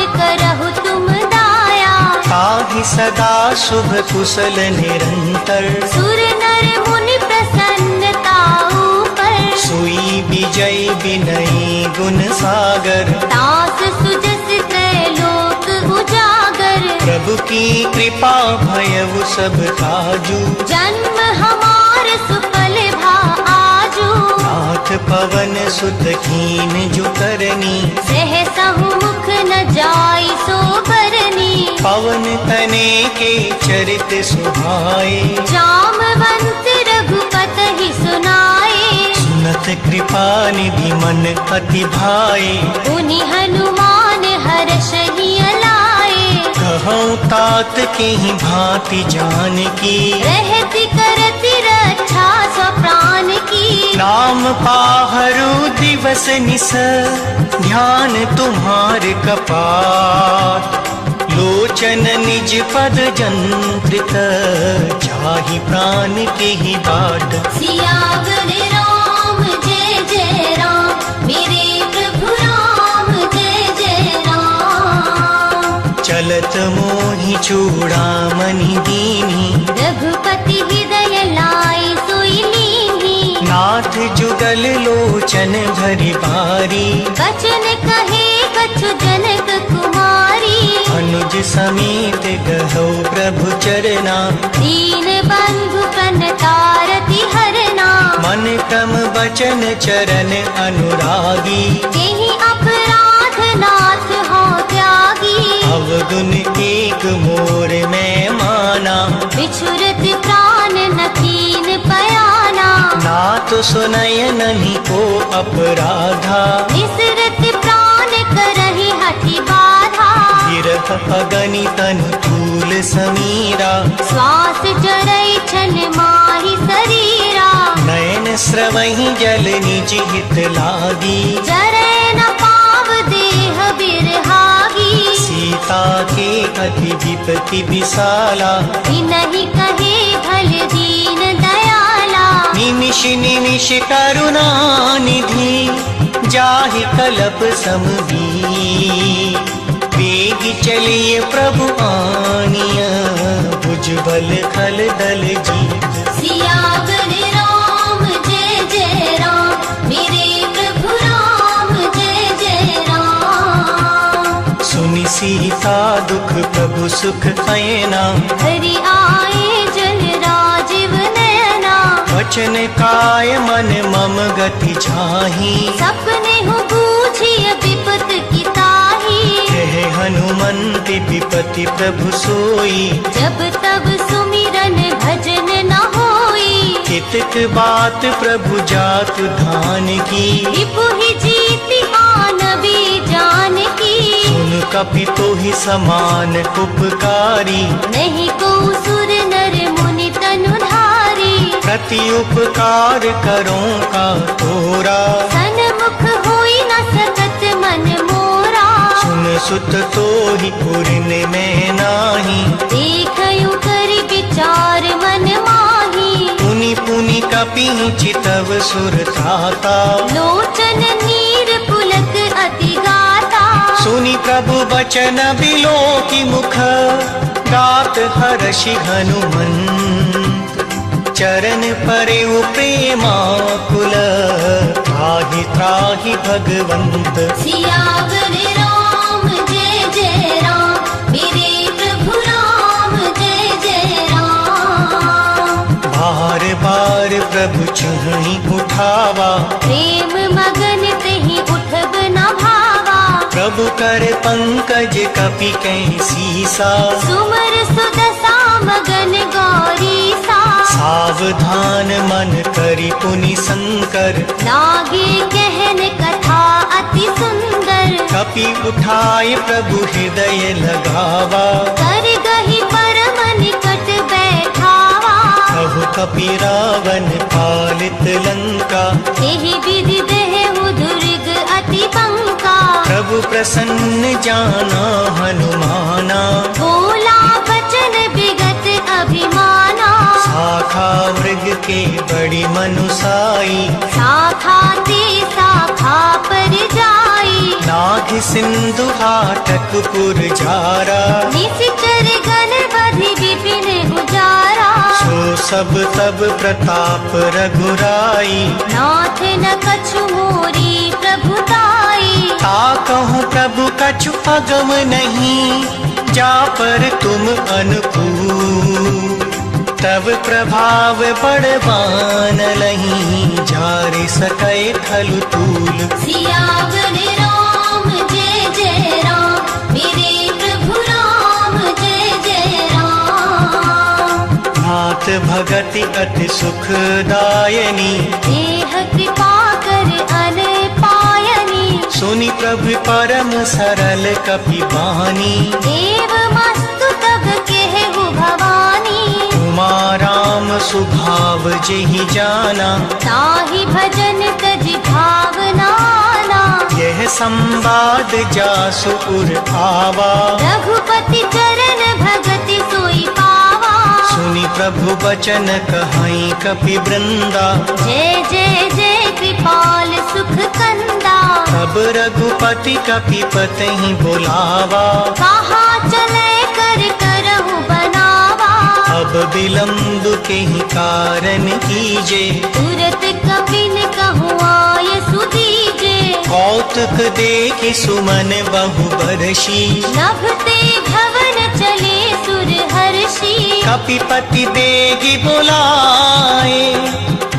सदा शुभ कुशल निरंतर। सुर नर मुनि प्रसन्नता ऊपर। सोई विजय विनयी गुण सागर। दास सुजस त्रैलोक उजागर। प्रभु की कृपा भयउ सब काजू। जन्म हमार सुफल भा आजू। नाथ पवन सुत कीन जो करनी। सहसहु मुख न जाई सो बरनी। पवन तने के चरित सुहाए। जामवंत रघुपति सुनाए। सुनत कृपा निधि मन अति भाए। उनि हनुमान हर्षहि लाए। कहूँ तात के ही भांति जान की। रहति करति रक्षा स्व प्राण की। नाम पाहरु दिवस निस ध्यान तुम्हार कपाट। लोचन निज पद जंत्रित चाहि प्राण के ही बाट। सियावर राम जय जय राम। मेरे प्रभु राम जय जय राम। चलत मोहि चूड़ामणि दीनी। रघुपति हृदय लाई सोई लीनी। नाथ जुगल लोचन भरि बारी। बचन कहे कछु जनक कुमारी। अनुज समेत गहौ प्रभु चरना। दीन बंधु प्रणतारति हरना। मन क्रम बचन चरण अनुरागी। तेहि अपराध नाथ हो त्यागी। अवगुण एक मोर में माना। बिछुरत प्राण न कीन पयाना। नाथ सुनय नहीं को अपराधा। निसरत प्राण करहि हठि बाधा। गिरह अगनि तनु तूल समीरा। श्वास जरई छन माहि शरीरा। नयन स्रवहि जल निज हित लागी। जरै न पाव देह बिरहागी। सीता के अति विपति विशाला। नहीं कहे भल दीन दयाला। निमिष निमिष करुणा निधि जाहि कलप समबी। वेग चलिए प्रभु आनिया भुजबल खल दल जीत। सियावर राम जय जय राम। मेरे प्रभु राम जय जय राम। सुनि सीता दुख प्रभु सुख ऐना। हरि आए जल राजीव नयना। वचन काय मन मम गति छाही। सपने हूँ बूझिय विपत की ताही। कहे हनुमंत विपति प्रभु सोई। जब तब सुमिरन भजन न होई। कितक बात प्रभु जात धान की। रिपुहि जीति आन भी जान की। सुन कपि तो ही समान उपकारी। नहीं को सुर नर मुनि तनुधारी। प्रति उपकार करो का तोरा। सन्मुख होई न सकत मन मोरा। सुन सुत तो ही पुरिन में नाही। देखयु कर विचार मन माही। पुनि पुनि कपि चितव सुर त्राता। लोचन नीर पुलक अति गाता। सुनि प्रभु बचन बिलोकि मुख। गात हर्षि हनुमंत। चरण परे प्रेमाकुल। त्राहि त्राहि भगवंत। सियावर राम जय जय राम। मेरे प्रभु राम जय जय राम। बार बार प्रभु चढ़ी उठावा। प्रेम मगन तेहि उठब न भावा। प्रभु कर पंकज कपि कैसीसा। सुमर सुदशा मगन गौरीसा। सावधान मन करि पुनि शंकर। लागे कहन कथा अति सुंदर। कपि उठाए प्रभु हृदय लगावा। कर गहि परम निकट बैठावा। कहु कपि रावण पालित लंका। एहि विधि देहु दुर्ग अति पंका। प्रभु प्रसन्न जाना हनुमाना। बोला बचन विगत अभिमाना। शाखा मृग के बड़ी मनुसाई। शाखा ते शाखा पर जाई। नाग सिंधु हाटक पुर जारा। निशिचर गण समधि विपिन उजारा। सो सब तब प्रताप रघुराई, नाथ न कछु मोरी प्रभुताई। ता कहूँ प्रभु कछु अगम नहीं, जा पर तुम अनुकूल। तब प्रभाव बड़वान लहीं, जारि सकै थलु तूल। सियावर राम जय जय राम, मेरे प्रभु राम जय जय राम। नाथ भगति अति सुखदायनी, देह कृपा कर अन पायनी। सुनि प्रभु परम सरल कपि बानी। देव मस्तु तब केहु भवानी, उमा राम सुभाव जेहि जाना। ताहि भजन तज भावना ना। यह संवाद जासु उर आवा, रघुपति चरण भगति सोई पावा। सुनि प्रभु बचन कहाई कपि वृंदा। जय जय जय कृपाल सुख कंदा। तब रघुपति कपि पतहि बुलावा, कहाँ चले कर करहु बनावा। अब विलम्ब केहि कारण कीजे। तुरत कपिन कहूँ आय सुदीजे। कौतुक देखि सुमन बहु बरसी, नभते भवन चले सुर हर्षि। कपिपति बेगी बुलाए,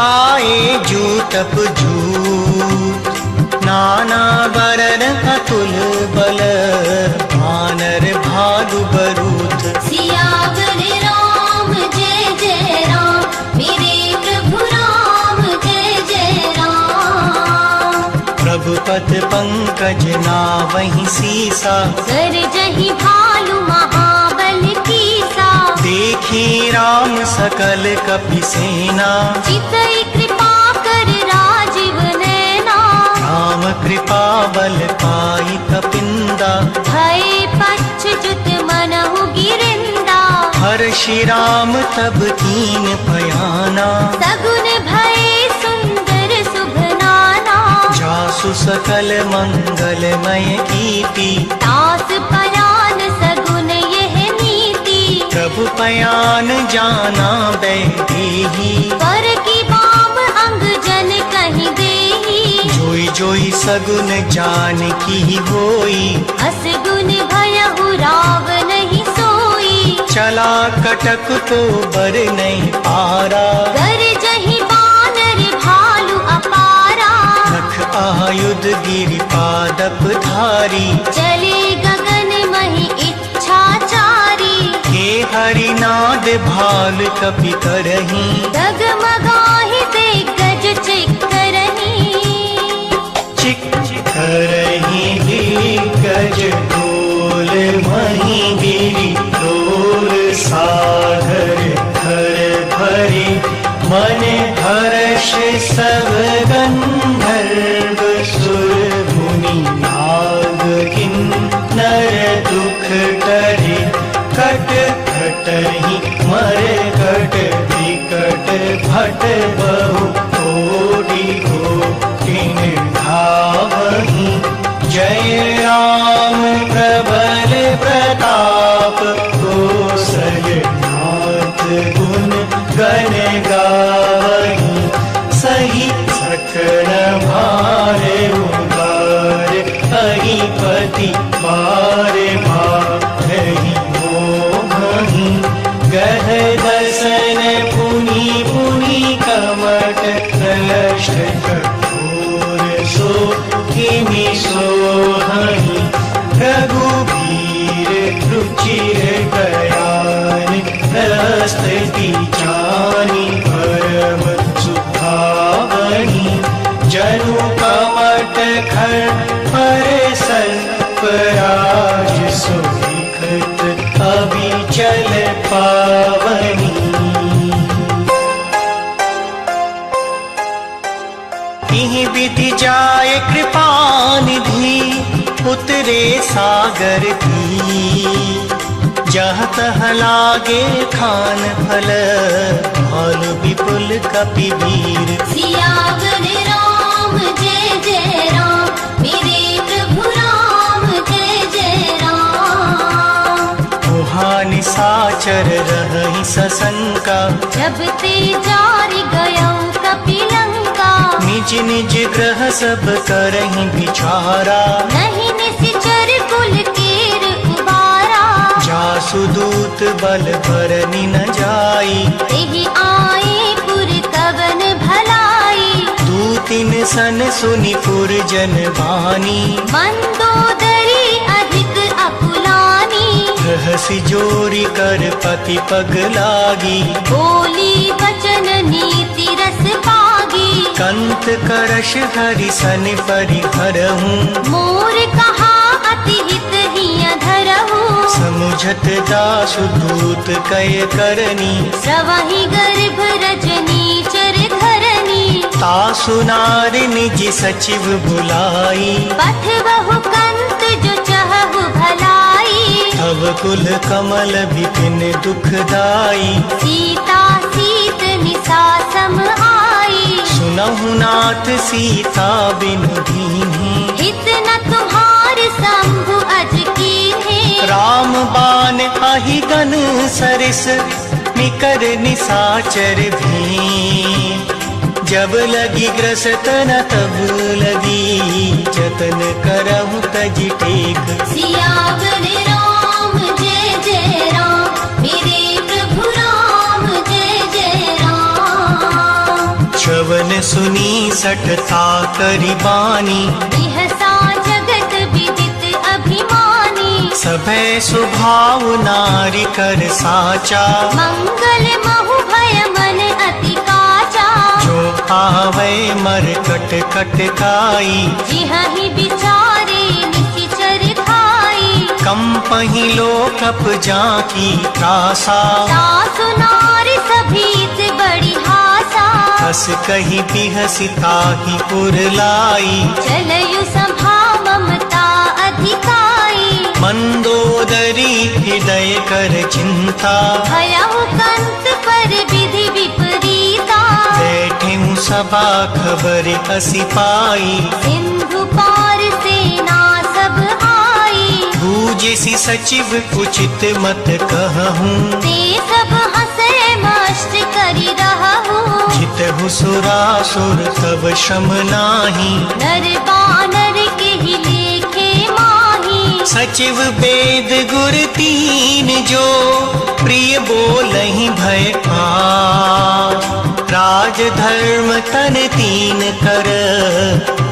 आए जूतप जूत। नाना बरन अतुल बल, वानर भालु बरूथ। सियावर राम जय जय राम, मेरे प्रभु राम जय जय राम। प्रभु पद पंकज नावहि सीसा, गरजहि भालु महाबल कीसा। देखी राम सकल कपि सेना, चितई कृपा कर राजीव नैना। राम कृपा बल पाई कपिंदा, भय पच्छुत मनहु गिरिंदा। हर्षि राम तब कीन पयाना। सगुन भय सुंदर शुभ नाना। जासु सकल मंगलमय कीर्ति, दास पयान सगुन यह नीति। प्रभु पयान जाना बैदेही, पर की बाम अंग जन कहीं देही। जोई जोई सगुन जान की होई, असगुन भयहु राव नहीं सोई। चला कटक तो बर नहीं पारा। गरजहि बानर भालु अपारा। नख आयुध गिरि पादप धारी, चले गगन महि इच्छाचारी। हे हरिनाद भाल कपि करही, डगमगाहि दिग्गज चिक्करहि। चिक्करहि दिग्गज डोल महि गिरि डोल। सागर धर भरि मन हर्ष सब गंधर्व सुर मुनि नाग किन्नर दुख टरे। कट कटहि मर कट विकट भट बहु कोटि कोटिन धावहि। जय राम प्रबल प्रताप, कौशलनाथ गुण गण गावहि। सही सकल भार उबार, अहिपति बार बारहि मोहहि। गह दसन पुनि पुनि कमट, दृष्ट कठोर सो किमि सोहहि। रघुबीर रुचिर गयान, प्रस्तुति जानि परम सुभावनि। जनु कमट खर पर सर्पराज, सुविखत अभिचल पावनी। तिहि विधि जाय कृपा निधि, उतरे सागर धी। जहाँ तह लागे खान फल, भालु विपुल कपि वीर। सियावर राम जय जय राम, मेरे प्रभु राम जय जय राम। निशाचर निशाचर रहि सशंका। जब ते जारि गयौ कपिलंका। निज निज ग्रह सब करहि विचारा। नहीं निशिचर कुल केर उबारा। जासु दूत बल बरनि न जाई। तेहि आए पुर कवन भलाई। दूतिन सन सुनि पुर जन बानी। मंदोदरी अधिक अकुलानी। रहसि जोरी कर पति पग लागी। बोली वचन नीति रस पागी। कंत करश हरि सन परिहरहूँ। मोर कहा अति हित हिय धरहु। समुझत दासु दूत कय करनी। स्रवहि गर्भ रजनी चर धरनी। तासु नारि निज सचिव बुलाई। पथ बहु कंत जो चहु भलाई। तब कुल कमल बिपिन दुखदाई। सीता सीत निसा सम आई। सुनहु नाथ सीता बिनु दीन्ही। हित न तुम्हार शंभु अज कीन्हे। राम बाण आहि गन सरिस निकर निशाचर भी। जब लगी ग्रस्त न तब लगी जतन करहु तज टेक। सियावर राम जय जय राम। मेरे प्रभु राम जय जय राम। श्रवण सुनी सठता करि बानी। बिहसा जगत विदित अभिमानी। सभै स्वभाव नारी कर साचा। मंगल महु भय मन अति काचा। जो आवे मर कट कट काई। जिहि बिचारे निशिचर खाई। कंपहि लोकप जाकी त्रासा। सासु नारी सभीत बड़ी हासा। हस कही बिहसि ताहि पुर लाई। चलयु सभा ममता अधिकाई। मंदोदरी हृदय कर चिंता। भयहु कंत पर विधि विपरीता। बैठे सभा खबर असी पाई। सिंधु पार सेना सब आई। बूझि सचिव उचित मत कहूँ। ते सब हंसे मस्त करि रहु। जितहु सुरासुर तब श्रम नाही। नर बानर के ही लेखे माही। सचिव वेद गुर तीन जो प्रिय बोलहि भय आ। राज धर्म तन तीन कर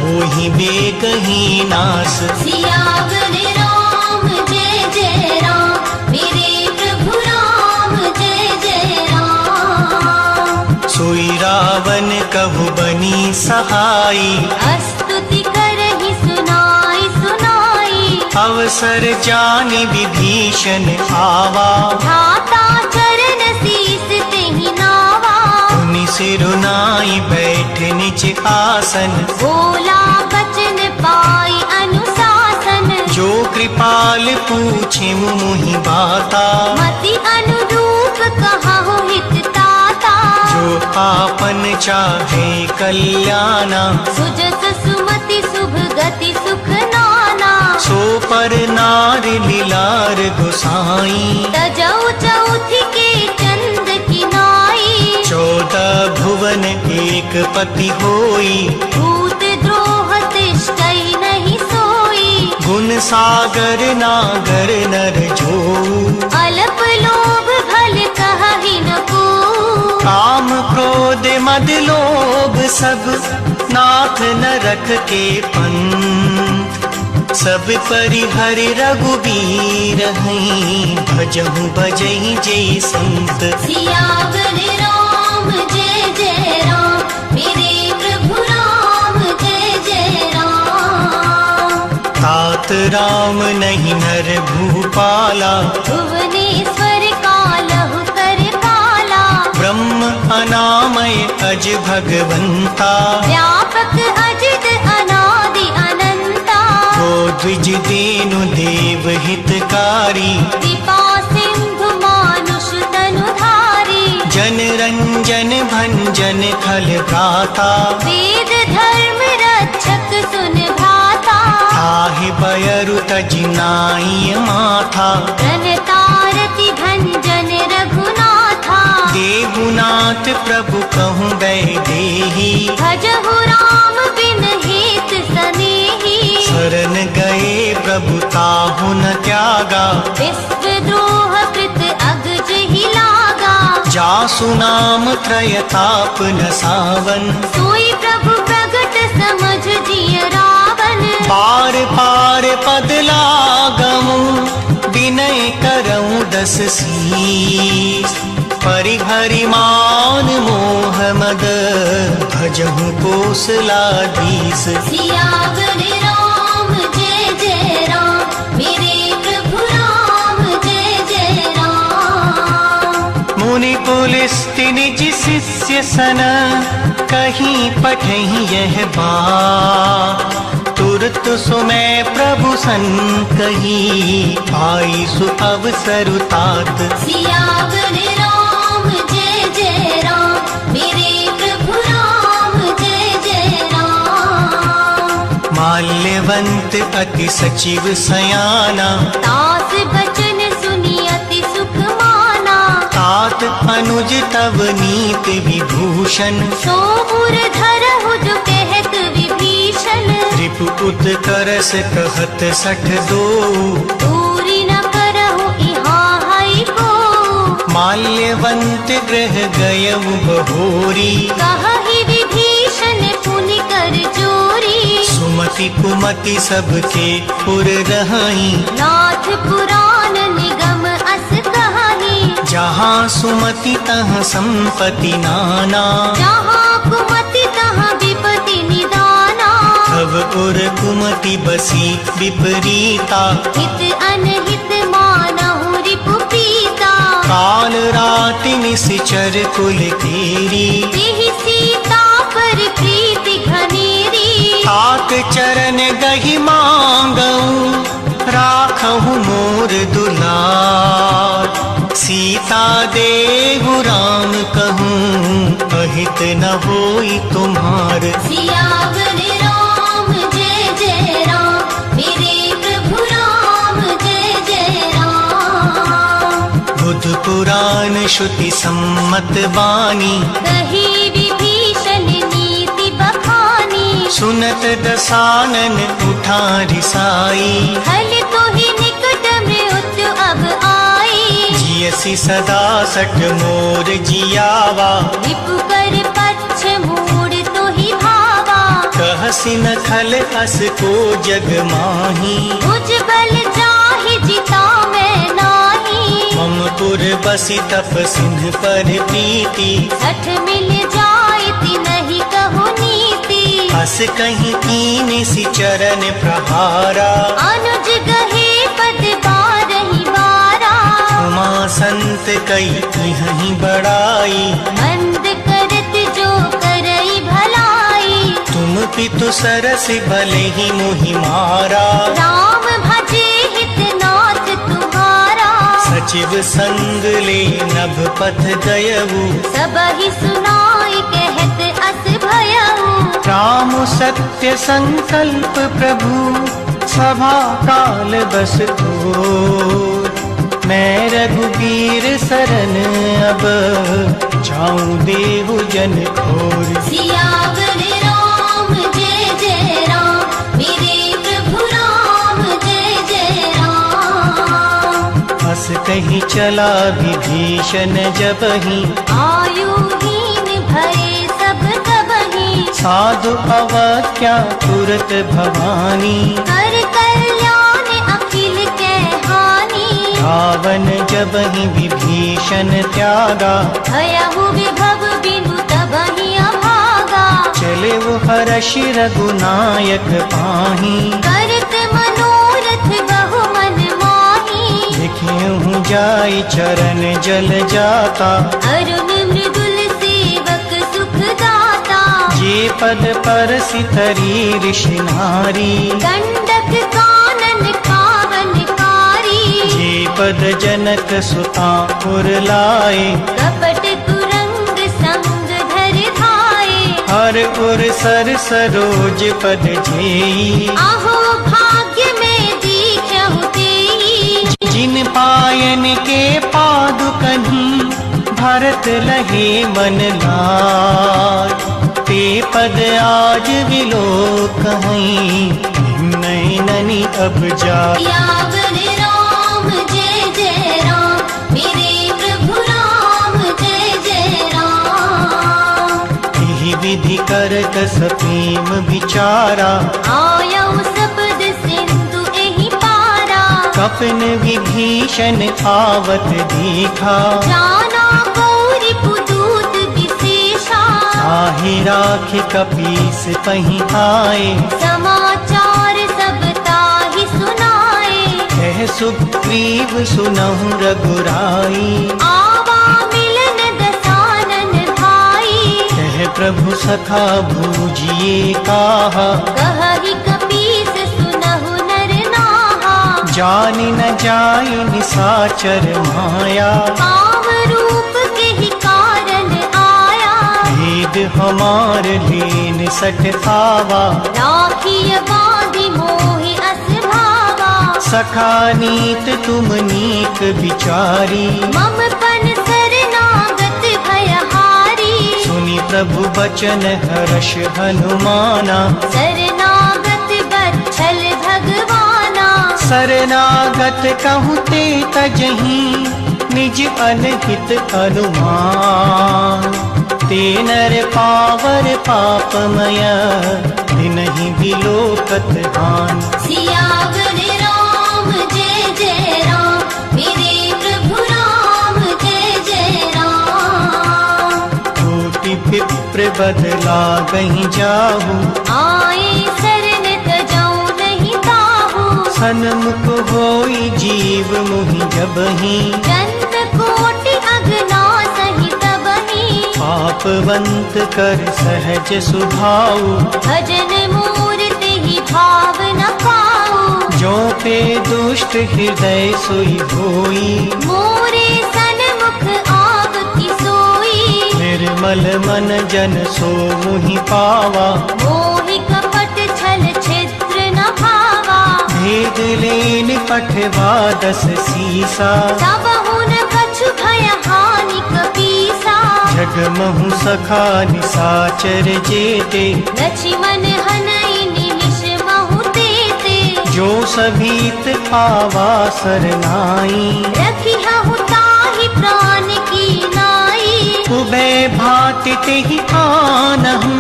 होहि बेगहि नास। सियावर राम जय जय राम। मेरे प्रभु राम जय जय राम। सोई रावण कहु बनी सहाई। स्तुति करहि सुनाई सुनाई। अवसर जानि विभीषण आवा। धाता चरण शीस तेहि नावा। मुनि सिरुनाई बैठ निज आसन। बोला बचन पाई अनुशासन। जो कृपाल पूछे मुहि बाता। मति अनुरूप कहाहु हित ताता। जो आपन चाहे कल्याणा। सुजस सुमति शुभ गति सुख नाना। सो पर नार लीलार गोसाई। तजौ चौथि के चंद किनाई। 14 भुवन एक पति होई। भूत द्रोह तिष्ठै नहीं सोई। गुण सागर नागर नर जो। अल्प लोभ भल कहहि न को। काम क्रोध मद लोभ सब नाथ नरक के पंथ। सब परिहरि रघुबीर हैं। भजहु बजहि जय संत। सियावर राम जय जय राम। मेरे प्रभु राम जय जय राम। तात राम नहीं नर भूपाला। भुवनेश्वर कालहु कर पाला। ब्रह्म अनामय अज भगवंता। व्यापक अजित अनादि अनंता। द्विज देनु देव हितकारी। कृपा सिंधु मानुष तनुधारी। जन रंजन भंजन खल भ्राता। वेद धर्म रक्षक सुन भाता। ताहि बयरु तज नाई माथा। प्रणतारति भंजन नाथ प्रभु कहूँ वैदेही, भजहु राम बिन हेत सनेही। शरण गए प्रभु ताहु न त्यागा, विश्वद्रोह कृत अगज ही लागा। जासु नाम त्रयताप न सावन, सोई प्रभु प्रगट समझ जिय रावण। पार पार पद लागमु, विनय करऊँ दस शीस। परिहरि मान मोह मद, भजहु कोसलाधीश। सियावर राम जय जय राम, मेरे प्रभु राम जय जय राम। मुनि पुलिस्ति निज शिष्य सन, कहीं पठहि यह बात। तुरत सुमै प्रभु सन कही, आई सु अवसर तात। सियावर राम जय जय राम, मेरे प्रभु राम जय जय राम। माल्यवंत अति सचिव सयाना, दास बचन सुनी अति सुख माना। तात अनुज तव नीति विभूषण, सो उर धरहु जो कहत विभीषण। रिपु उत्कर्ष कहत सठ दो, दूरी न करहु इहाँ है को। माल्यवंत ग्रह गयउ बहोरी, कहहि विभीषण पुनि कर जोरी। सुमति कुमति सबके पुर रहाई, नाथ पुराण निगम अस कहानी। जहाँ सुमति तहाँ संपत्ति नाना, जहाँ कुमति तहाँ विपत्ति निदाना। तब उर कुमति बसी विपरीता, हित अनहित मानहु रिपु प्रीता। काल राति निशिचर कुल तेरी, तेहि सीता पर प्रीति घनेरी। तात चरण गहि मांगऊँ, राखहु मोर दुलार। सीता देहु राम कहूँ, अहित न होई तुम्हार। सियावर राम जय जय राम, मेरे प्रभु राम जय जय राम। बुध पुराण श्रुति सम्मत बानी, कही विभीषण नीति बखानी। सुनत दसानन उठा रिसाई, हल तो ही निकट में उत अब आई। जियसि सदा सठ मोर जियावा, रिपु कर पक्ष मूड तो ही भावा। कहसि न खल अस को जग माही, भुज बल जाहि जिता मैं नाही। मम पुर बसि तप सिंह पर प्रीति, सठ मिल जायति नहीं कहो नीति। अस कहीं कीन सि चरण प्रहारा, अनुज गहे पद बारहि बारा। उमा संत कई यहीं बड़ाई, मंद करत जो करई भलाई। तुम पितु सरस भले ही मोहि मारा। राम भजे हित नाथ तुम्हारा। सचिव संग ले नभ पथ गयऊ, सबहि सुनाई कहत अस भयऊ। राम सत्य संकल्प प्रभु, सभा काल बस थोर। मैं रघुबीर सरन अब, जाऊं देहु जन खोर। सियावर राम जय जय राम, मेरे प्रभु राम जय जय राम। हस कहीं चला विभीषण जबहि, आयुहीन भये सब तबहि। साधु अवज्ञा तुरत भवानी, कर कल्याण अखिल के हानि। रावण जबहि विभीषण त्यागा, भयहु विभव बिनु तबहि अभागा। चले वो हर्ष रघुनायक पाही, करत मनोरथ बहु मन माही। देखेहूँ जाई चरण जल जाता, अरुण मृदुल सेवक सुख दाता। जे पद पर सितरी ऋषि नारी, दंडक कानन कावन कारी। जे पद जनक सुता पुर लाए, कपट कुरंग संग धर धाये। हर उर सर सरोज पद जेई, आहो भाग्य में दीखहु तेई। जिन पायन के पादुकन्हि, भरत लहे मन लाय, ते पद आज विलोकहीं, नैननि अब जाय। सियावर राम जय जय राम, मेरे प्रभु राम जय जय राम। यही विधि करत सप्रेम विचारा, आयौ शब्द सिंधु एहि पारा। कपिन विभीषण आवत देखा, जाना गौरी पुदूत विशेषा। ताहि राखि कपीस पहीं आए, समाचार सब ताहि सुनाए। कह सुग्रीव सुनहु रघुराई, आवा मिलन दसानन भाई। कह प्रभु सखा भूजिए काहा, कहहि कपीस सुनहु नर नाहा। जानि न जाय निसाचर माया, काम रूप के ही कारण आया। भेद हमार लीन सठ आवा, राखिय बांधि मोहि अस भावा। सखा नीत तुम नीक विचारी, मम पन शरणागत भयहारी। सुनि प्रभु बचन हर्ष हनुमाना, शरणागत बच्छल भगवाना। शरणागत कहूँ ते तजहीं, निज अनहित अनुमान। ते नर पावर पापमय, दिनहि बिलोकत हान। सियावर राम जय जय राम, मेरे प्रभु राम जय जय राम। कोटि विप्र बदला गहीं जाहू, आए शरण तजौ नहीं ताहू। सन्मुख होई जीव मुहि जबहीं, जन्म कोटि अगना सहित बही। पापवंत कर सहज सुभाऊ, भजन मूर्ति ही भाव न पाऊ। जो पे दुष्ट हृदय सोई होई, मोरे सन्मुख आव की सोई। निर्मल मन जन सो मुहि पावा, मोहि कपट छल छिद्र न भावा। भेद लेन पठवा दस सीसा, सब हुन कछु भय हानि कपीसा। जगमहु सखा निसाचर जेते, लक्ष्मण हनई निमिष महु तेते। जो सभीत पावा सरनाई, रखी हहु ताहि प्राण की नाई। उभय भांति तेहि आनहु,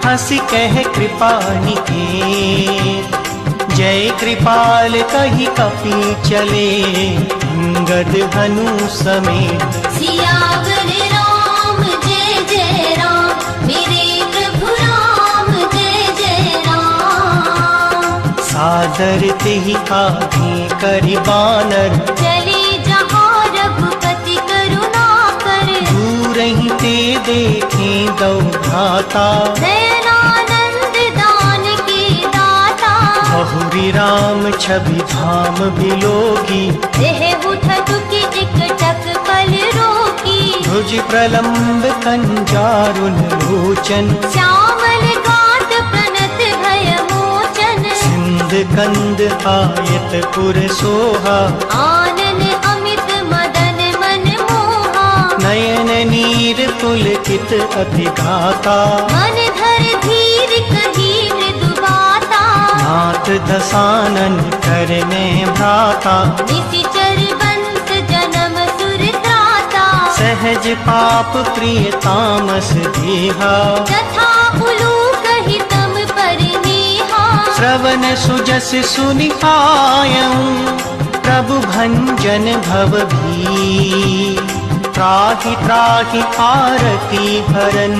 हंसी कह कृपा निकेत। जय कृपाल कहि कपि चले, अंगद हनु समेत। सियावर राम जय जय राम, मेरे प्रभु राम जय जय राम। सादर तेहि आगे करि बानर, चले जहाँ रघुपति करुणा कर। दूरहि ते देखे दौ भ्राता, नयनानंद दान के दाता। बहुरी राम छवि धाम बिलोगी, देह उठत की टिकटक पल रोकी। भुज प्रलम्ब कंजारुन लोचन, श्यामल गात प्रणत भय मोचन। सिंध कंद आयत पुर सोहा, आनन अमित मदन मन मोहा। नयन नीर पुलकित अति गाता, मन धर धीर कही मृदु बाता। नाथ दसानन कर में भ्राता, निशिचर बंस जन्म सुर त्राता। सहज पाप प्रिय तामस देहा, तथा उलूक हितम परिनेहा। श्रवण सुजस सुनि आयऊं, प्रभु भंजन भव भी। त्राहि त्राहि आरती हरन,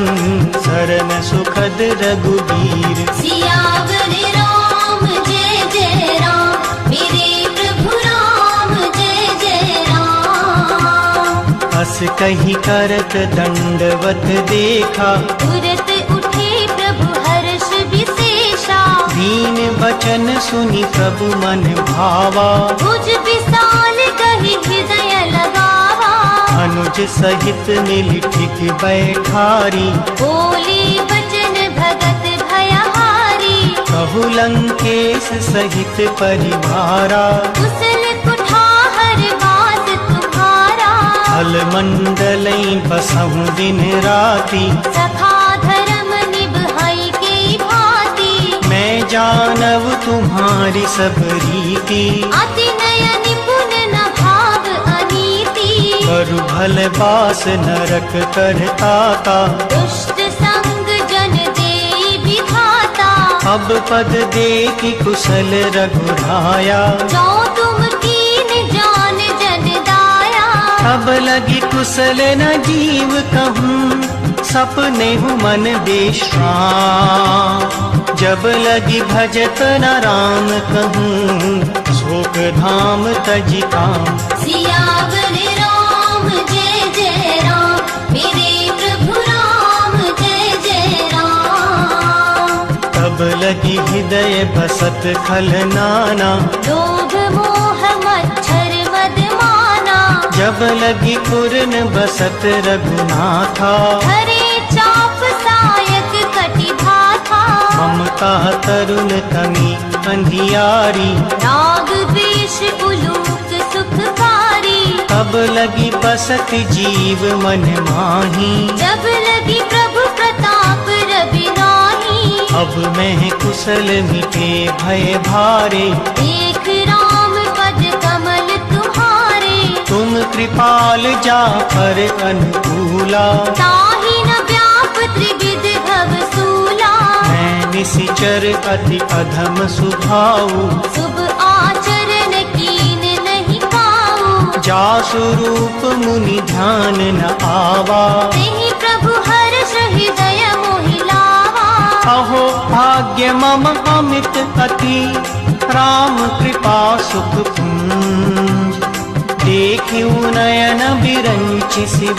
शरण सुखद रघुबीर। सियावर राम जय जय राम, मेरे प्रभु राम जय जय राम। अस कही करत दंडवत देखा, तुरत उठे प्रभु हर्ष विशेषा। दीन वचन सुनि प्रभु मन भावा, भुज विशाल कहि हृदय लगावा। अनुज सहित मिल ठिक बैठारी, बोले वचन भगत भयहारी। कहु लंकेश सहित परिवारा, कुशल कुठार वास तुम्हारा। थल मंडलई बसहु दिन राती, सखा धर्म निभाई के भांति। मैं जानव तुम्हारी सब रीति, अति नय निपुण न भाव अनीति। करु भल बास नरक करता का, दुष्ट संग जन देई विधाता। अब पद देखि कुशल रघुराया, जो तुम कीन जान जन दाया। अब लगी कुशल न जीव कहूँ, सपने हूँ मन विश्राम। जब लगी भजत न राम कहूँ, शोक धाम तजि काम। सियावर राम जय जय राम, मेरे प्रभु राम जय जय राम। तब लगी हृदय बसत खल नाना, लोभ मोह मच्छर मद माना। जब लगी पूर्ण बसत रघुनाथा, हरे चाप सायक कटि भाथा। ममता तरुण तनी अंधियारी, राग द्वेष उलूक सुखकारी। तब लगी बसत जीव मन माही, जब लगी प्रभु प्रताप रवि नाही। अब मैं कुशल मिटे भय भारे, देख राम पद कमल तुम्हारे। तुम कृपाल जाकर अनुकूला, ताहि न व्याप त्रिविध भव सूला। मैं निशिचर अति अधम सुभाऊ, शुभ आचरण कीन नहीं पाऊ। जासु रूप मुनि ध्यान न आवा, तेहि प्रभु हर्ष हृदय मोहि लावा। अहो भाग्य मम अमित अति, राम कृपा सुख पुंज। देखिउ नयन बिरंचि शिव,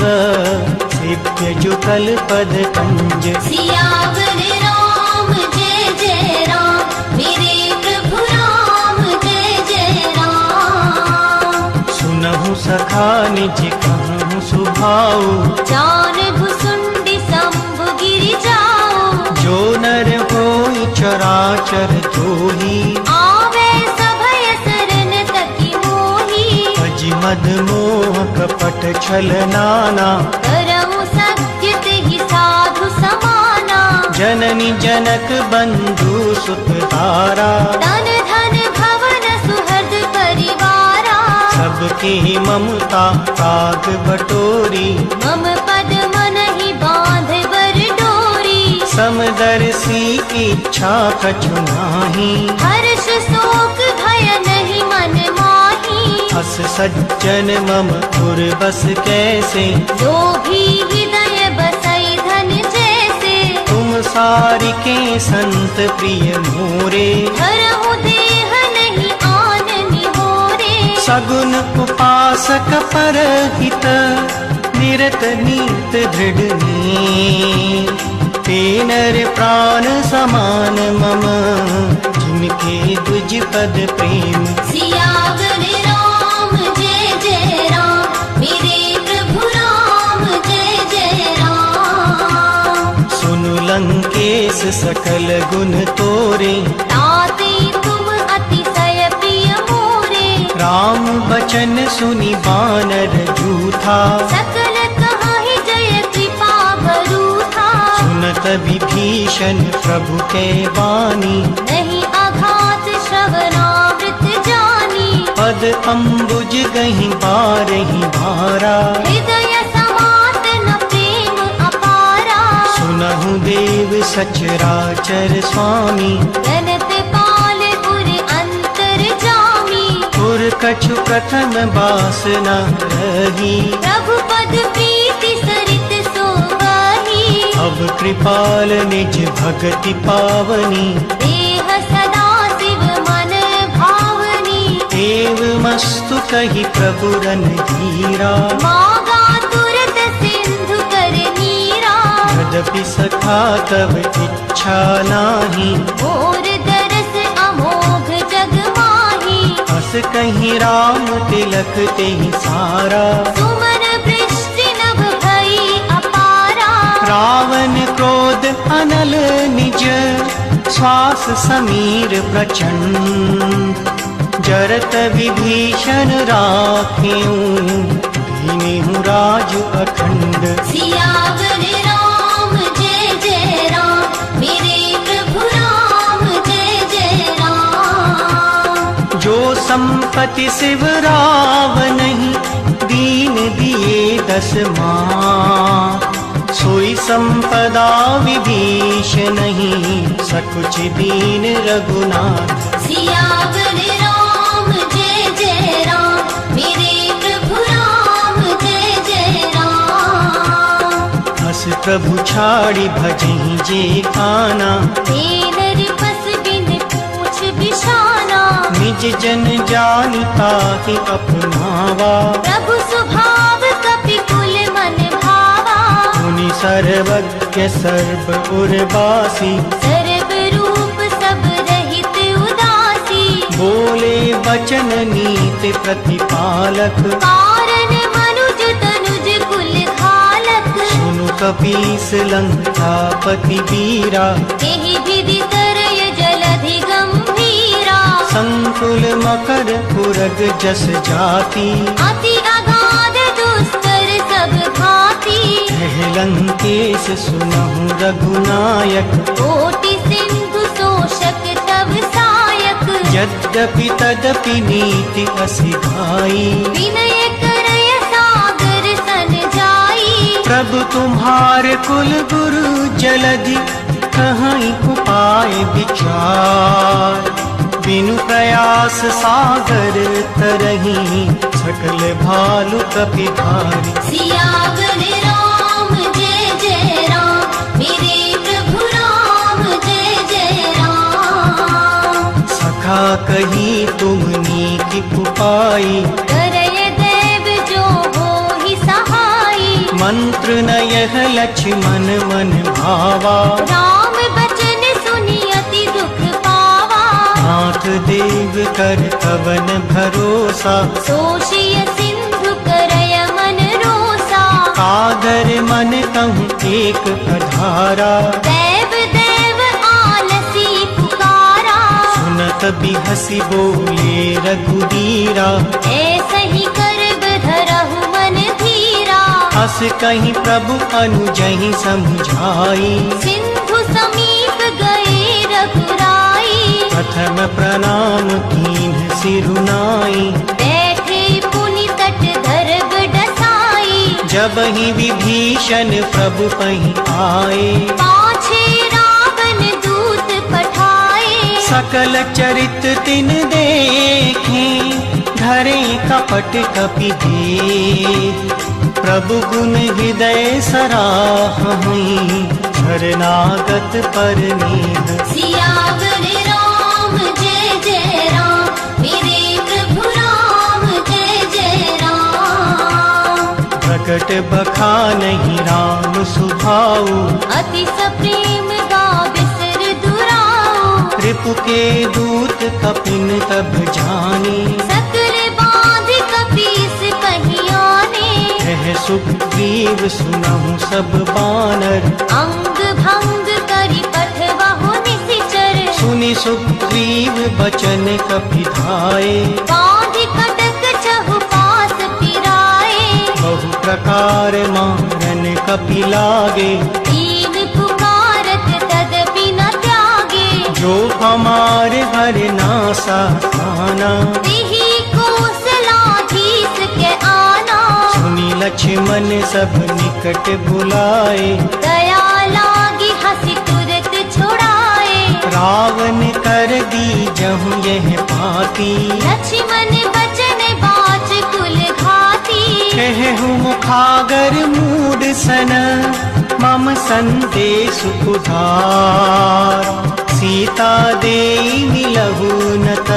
सिद्ध जुगल पद कंज। सियावर राम जय जय राम, मेरे प्रभु राम जय जय राम। सुनहु सखा निज कहूँ सुभाऊ, जान भुसुंडी शंभु गिरि जाओ। जो नर होई चराचर जोही, आवे सभय शरण तकी मोही। अजि मद मोह कपट छल नाना, करहु सत्य तेहि साधु समाना। जननी जनक बंधु सुत तारा, धन धन भवन सुहृद परिवारा। सबके ममता काग बटोरी, मम पद मनहि बांध बर डोरी। समदर्शी इच्छा कछु नाही, हर्ष शोक भय नहीं मन माही। अस सज्जन मम उर बस कैसे, जो भी हृदय बसई धन जैसे। तुम सारिके संत प्रिय मोरे, हरहु देह नहीं आन निहोरे। सगुन उपासक परहित, निरत नीत दृढ़ नीर। ते नर प्राण समान मम, जिनके द्विज पद प्रेम। सियावर राम जय जय राम, मेरे प्रभु राम जय जय राम। सुनु लंकेश सकल गुण तोरे, ताते तुम अतिशय प्रिय मोरे। राम बचन सुनि बानर जूथा, सकल कहाहि जय कृपा बरूथा। सुनत विभीषण प्रभु के बानी, नहीं आघात श्रवणामृत जानी। पद अम्बुज गहि बारहि भारा, हृदय समात न प्रेम अपारा। सुनहु देव सचराचर स्वामी, गणत पाल उर अंतर जामी। उर कछु प्रथम बासना रही, प्रभु पद प्रीति सरित सोवही। अब कृपाल निज भगति पावनी, देह सदा शिव मन भावनी। एवमस्तु कहि प्रभु रणधीरा, मागा तुरत सिंधु कर नीरा। यद्यपि सखा तब इच्छा नाही, और दरस अमोघ जग माही। अस कहीं राम तिलक तेहि सारा, सुमन वृष्टि नभ भई अपारा। रावण क्रोध अनल निज, श्वास समीर प्रचंड। जरत विभीषण राखेऊ, लीनेहु राज अखंड। सियावर राम जय जय राम, मेरे प्रभु राम जय जय राम। जो संपत्ति शिवराव नहीं, दीन दिए 10 माँ। सोई संपदा विभीष नहीं, सकुच दीन रघुनाथ। सियावर राम जय जय राम, मेरे प्रभु राम जय जय राम। हस प्रभु छाड़ी भजहि जे काना, तेनर पस बिन पूछ बिशाना। निज जन जानि ताहि अपनावा, प्रभु स्वभाव कपि कुल मन भावा। मुनि सर्वज्ञ सर्व उर्वासी, सर्व रूप सब रहित उदासी। बोले वचन नीति प्रतिपालक, कारण मनुज तनुज कुल खालक। सुनु कपीस लंकापति वीरा, तेहि विधि तरय जलधि गंभीरा। संकुल मकर पुरग जस जाति, अति अगाध दुस्तर सब भांति। लंकेश सुनहु रघुनायक, कोटि सिंधु शोषक तब सायक। यद्यपि तदपि नीति असिधाई, विनय करय सागर सन जाई। प्रभु तुम्हार कुल गुरु जलधि, कहीं उपाय विचार। बिनु प्रयास सागर तरही, सकल भालु कपि भारी। सियावर राम जय जय राम, मेरे प्रभु राम जय जय राम। सखा कही तुमनी की पुपाई, करय देव जो होहि सहाई। मंत्र न यह लक्ष्मण मन भावा। राम बचन सुनि अति दुख पावा। नाथ देव कर कवन भरोसा, सोषिय सिंधु करय मन रोसा। कादर मन कहूँ एक अधारा, देव देव आलसी पुकारा। सुनत बिहसी बोले रघुबीरा, ऐसे ही करब धरहु मन धीरा। हस कहीं प्रभु अनुजहि समझाई, सिंधु समीप गए रघुराई। प्रथम प्रणाम कीन्ह सिरुनाई, बैठे पुनि तट धरब डसाई। जब ही विभीषण प्रभु पहीं आए, पाछे रावण दूत पठाए। सकल चरित तिन देखे, धरे कपट कपि दे। प्रभु गुण हृदय सराहहि, शरणागत परनेह। सियावर राम जय जय राम, मेरे प्रभु राम जय जय राम। प्रकट बखानहि राम सुभाऊ, अति सप्रेम गा बिसर दुराऊ। रिपु के दूत कपिन तब जाने, सकल बांध कपीस पहियाने। कह सुग्रीव सुनहु सब बानर, अंग भंग करि पठवहु निशिचर। सुनि सुग्रीव बचन कपि धाये, बांध कटक चहु पास पिराए। बहु प्रकार मारन कपि लागे, दीन पुकारत तदपि न त्यागे। जो हमार हर नासा खाना, तिहि कौशलाधीश के आना। सुनि लक्ष्मण सब निकट बुलाए, दया लागी हंसी तुरत छुड़ाए। रावण कर दी जहु यह पाती, लक्ष्मण बचन बाच कुल घाती। कहु मुखागर मूड सन, मम संदेश उधार। सीता देई मिलहु न त,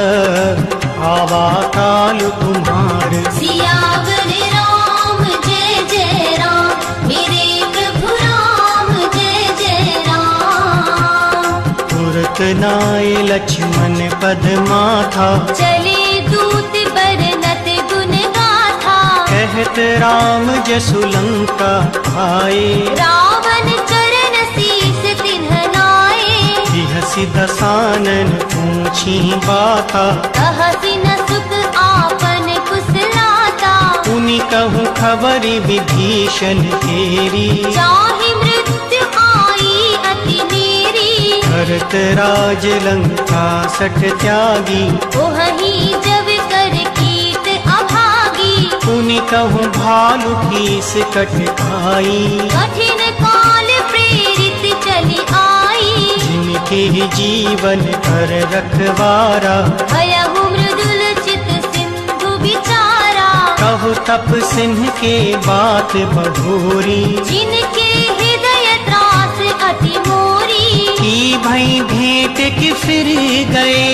आवा काल तुम्हार। सियावर राम जय जय राम, मेरे प्रभु राम जय जय राम। तुरत नाय लक्ष्मण पद माथा, चले दूत बरनत गुण गाथा। कहत राम जसु लंका आए, रावण चरण शीस तिन्ह नाए। बिहसि दसानन पूछी बाता, कहसि न सुख आपन कुशलाता। पुनि सुनी कहूँ खबर विभीषण तेरी, चाहे मृत्यु आई अति मेरी। भरत राज लंका सठ त्यागी, ओहहि जब कर कीट अभागी। सुनी कहूँ भालु कीस कटकाई, कठिन काल प्रेरित चली आई। जिनके जीवन कर रखवारा, भयहु मृदुल चित सिंधु विचारा। कहु तप सिंह के बात बहोरी, जिनके हृदय त्रास अति मोरी। की भई भेंट कि फिर गए,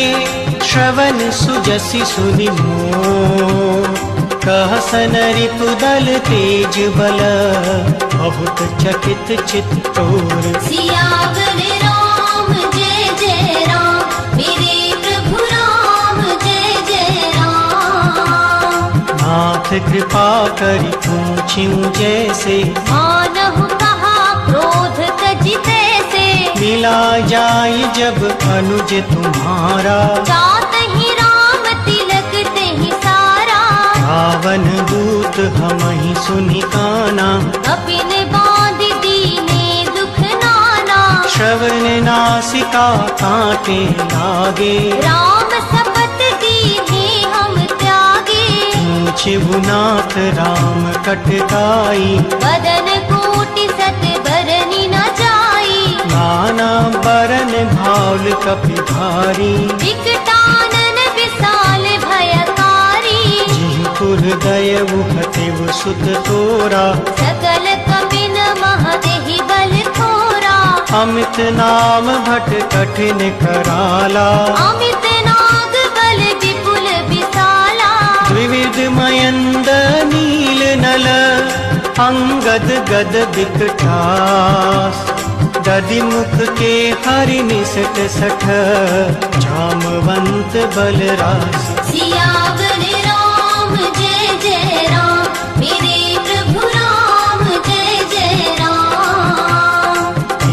श्रवण सुजसि सुनि मोह। कहसन रिपुदल तेज बल, बहुत चकित चित्तोर। सियावर राम जय जय राम, मेरे प्रभु राम जय जय राम। नाथ कृपा करि पूछिउ जैसे, मानहु कहा क्रोध तजि तैसे। मिला जाय जब अनुज तुम्हारा, जातहि राम तिलक तेहि सारा। रावण दूत हमहि सुनि काना, कपिन बांध दीने दुख नाना। श्रवण नासिका कांटे लागे, राम सपत दीने हम त्यागे। पूछिबु नाथ राम कटकाई, बदन कोटि सत बरनि न जाई। नाना बरन भाल कपि भारी, विकटानन विशाल भयकारी। जिहुपुर दयउ हतिव सुत तोरा, सकल कपिन महदेहि बल थोरा। अमित नाम भट कठिन कराला, अमित नाग बल विपुल विशाला। त्रिविध मयंद नील नल, अंगद गद विकटास। दधि मुख के हरि निसट सठ, जामवंत बलरास। सियावर राम जय जय राम, मेरे प्रभु राम जय जय राम।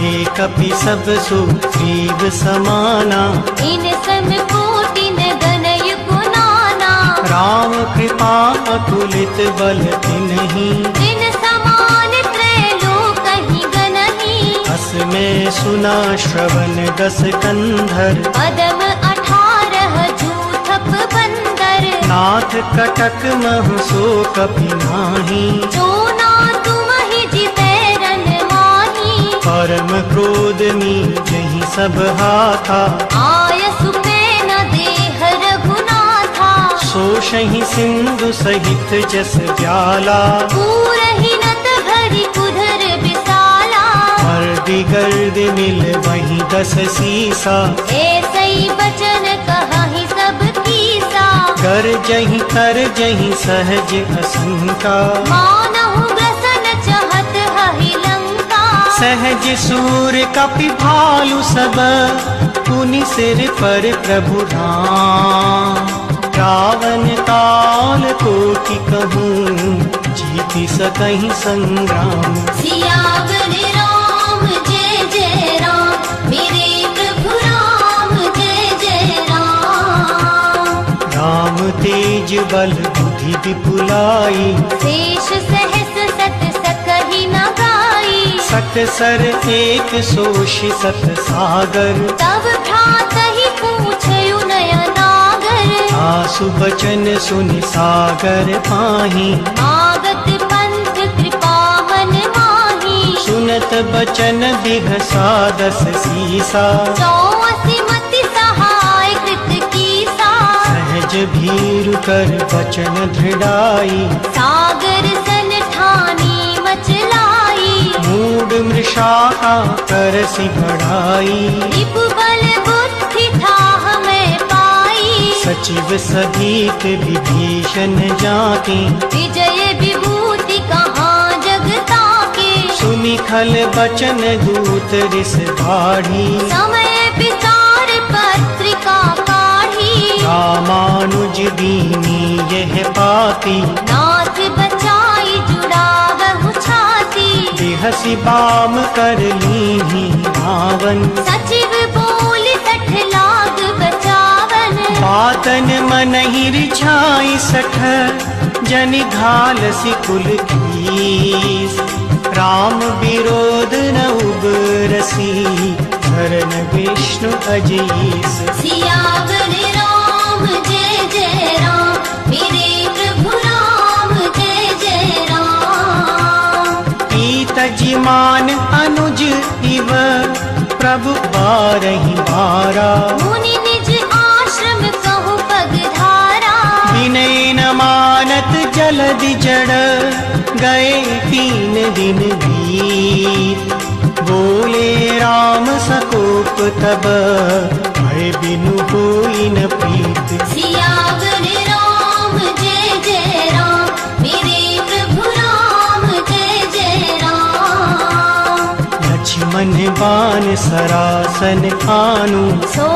एक कपि सब सुग्रीव समाना, इन सम कोटि न गनय गुनाना। राम कृपा अतुलित बल तिन्हि, दिन समान त्रैलोकहि गनहि। अस में सुना श्रवण दस कंधर, पदम 18 जूथप बंदर। नाथ कटक महु सो कपि नाही, जो ना तुमहि जितैरन माही। परम क्रोध मीजहि सब हाथा, आयसु पैन देह रघुनाथा। सोषहि सिंधु सहित जस ज्वाला, पूरहि नत भरि कुधर विशाला। मर्दि गर्द मिल वही दस सीसा, ऐसई बचन कहि सब कीसा। गरजहि करजहि सहज असंका, मानहु ग्रसन चहत हहि लंका। सहज सूर कपि भालु सब, पुनि सिर पर प्रभु राम। रावण काल कोटि कहूँ, जीति सकहि संग्राम। सियावर राम जय जय राम, मेरे प्रभु राम जय जय राम। राम तेज बल बुद्धि विपुलाई, शेष सहस सत सकहि न गाई। सत सर एक सोषि सत सागर, तब भ्रातहि पूछयु नयनागर। आसु बचन सुनि सागर पाहि, आगत पंथ कृपा मन माही। सुनत बचन बिघसा दस सीसा, 84 मति सहाय कृत कीसा। सहज भीरु कर बचन दृढ़ाई, सागर सन ठानी मचलाई। मूड मृषा करसि बढ़ाई, रिपु बल बुद्धि ठाह मैं पाई। सचिव सहित विभीषण जाके, विजय विभूति कहाँ जगता के। सुनि खल बचन दूत रिस बाढ़ी, समय विचार पत्रिका काढ़ी। रामानुज दीनी यह पाती, नाथ बचाई जुड़ावहु छाती। बेहसी बाम कर लीन्ही रावण, सचिव बोल 60 लाख बचावन। बातन मनहि रिझाई सठ, जनि घालसी कुल कीस, राम विरोध न उबरसी, शरण विष्णु अजीस। सियावर राम जय जय राम, मेरे प्रभु राम जय जय राम। ईत जिमान अनुज इव, प्रभु बारहि बारा, मुनि निज आश्रम कहु पगधारा। विनय न मानत जलधि जड़, गए 3 दिन बीत, बोले राम सकोप तब, भय बिनु होई न प्रीत। सियावर राम जय जय राम, मेरे प्रभु राम जय जय राम। लक्ष्मण बान सरासन आनु, सो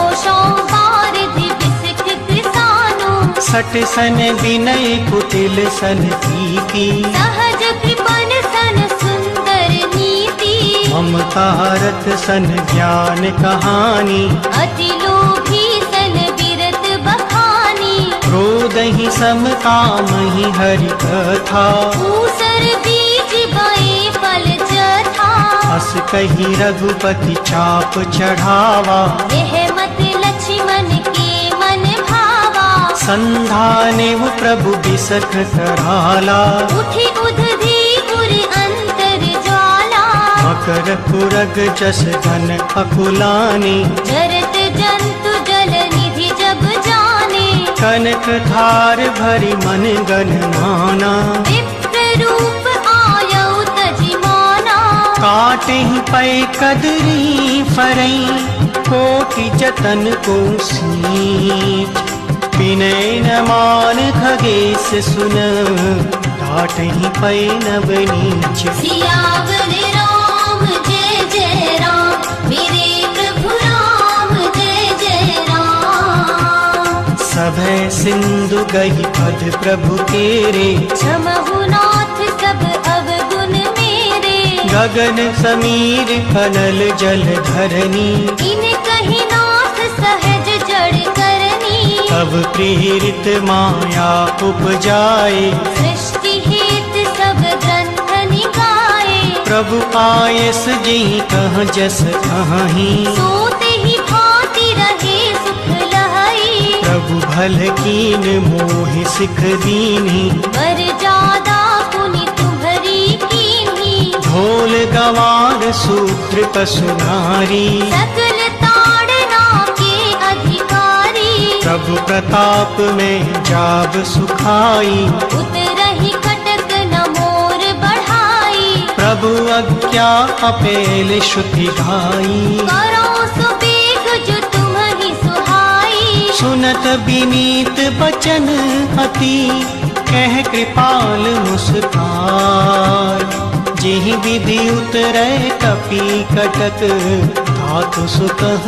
बारिधि बिसखित सानु। सट सन विनय कुटिल सन प्रीति, सहज कृपन सन सुंदर नीति। ममता रत सन ज्ञान कहानी, अति लोभी सन बिरत बखानी। क्रोधहि सम कामहि हरि कथा, ऊसर बीज बए फल जथा। अस कही रघुपति चाप चढ़ावा, यह मत लक्ष्मण के मन भावा। संधाने वो प्रभु बिसख कराला, उठी उधधी उर अंतर ज्वाला। मकर पुरग जस घन अकुलानी, जरत जंतु जल निधि जब जाने। कनक धार भरी मन गन माना, विप्र रूप आयौ तजिमाना। काटे पै कदरी फरई, कोटि जतन को सींच। विनय न मान खगेश सुन, डांटहि पै नव नीच। सियावर राम जय जय राम, मेरे प्रभु राम जय जय राम। सभै सिंधु गहि पद प्रभु तेरे, क्षमहु नाथ सब अवगुण मेरे। गगन समीर कनल जल धरनी, इन कहि नाथ सहज जड़ करनी। तब प्रेरित माया उपजाए, सृष्टि हेत सब ग्रंथ निकाये। प्रभु आयस जी कह जस कहीं, सोते ही भांति रहे सुख लहई। प्रभु भल कीन मोहि सिख दीनी, वर जादा पुनि तुम्हरी कीन्ही। ढोल गवार सूत्र पशु नारी, सकल ताड़ना के अधिकारी। प्रभु प्रताप में जाब सुखाई, उतरहि कटक न मोर बढ़ाई। प्रभु आज्ञा अपेल श्रुति गाई। करो सुबेग जो तुम्हि सुहाई। सुनत विनीत बचन अति, कह कृपाल मुस्कान। जेहि विधि उतरै कपि कटक, धातु सुतह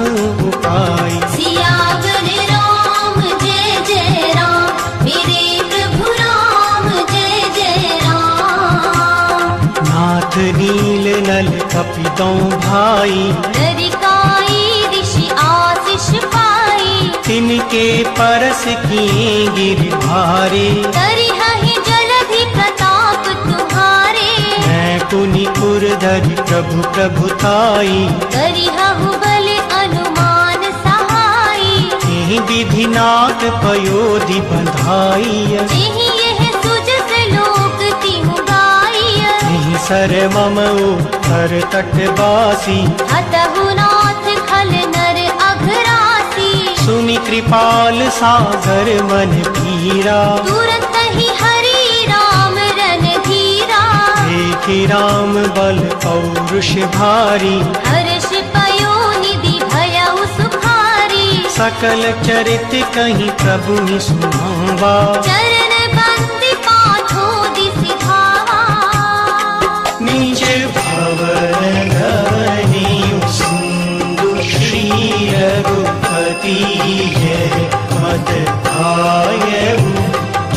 उपाय। सियावर राम जय जय राम, मेरे प्रभु राम जय जय राम। नाथ नील नल कपितों भाई, लरिकाई ऋषि आशीष पाई। तिनके परस किए गिर भारे, करिहहि जलधि प्रताप तुम्हारे। मैं पुनि पुरधरि प्रभु प्रभुताई। करिहु बल अनुमान सहाई। एहि विधि नाथ पयोधि बंधाई। जेहि यह सुजस लोक तिहु गाई। एहि सर मम उतर तटवासी, हतहु नाथ खल नर अघरासी। सुनि कृपाल सागर मन पीरा। तुरत ही हरि राम रन धीरा। देखि राम बल पौरुष भारी, हर्ष पयो निधि भयउ सुखारी। सकल चरित कहीं प्रभु नि सुनावा। चरण बंदी पाछो दिसि धावा। निज भवन धवनी सिंधु श्री रघुपति, यह मत आयहु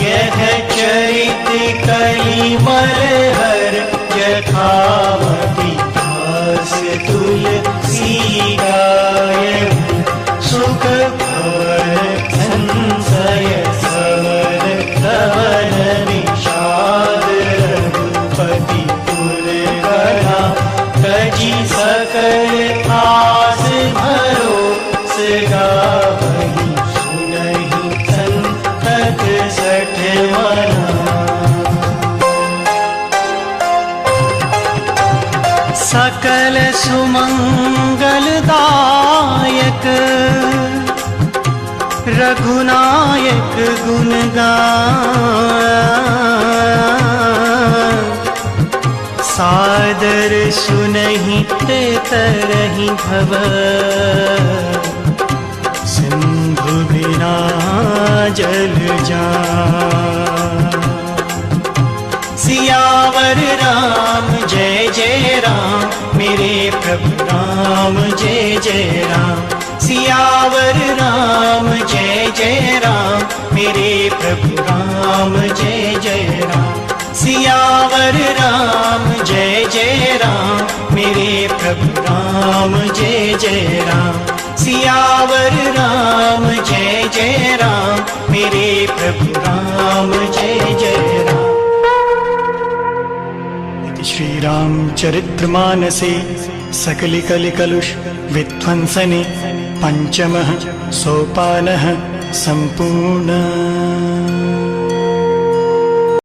यह चरित कलिमल हर। यथामति दास तुलसी गायहु, सुख भवन संशय समर कवन विष गावहि सुनहि संतत 60 मना। सकल सुमंगलदायक रघुनायक गुण गान। सादर सुनहि ते तरहि भव सिंधु बिना जल जान। सियावर राम जय जय राम मेरे प्रभु राम जय जय राम। सियावर राम जय जय राम मेरे प्रभु राम जय जय राम। सियावर राम जय जय राम मेरे प्रभु राम जय जय राम। सियावर राम जय जय राम मेरे प्रभु राम जय जय राम। श्री रामचरितमानसे सकलिकलिकलुष विध्वंसने पंचमः सोपानः संपूर्ण।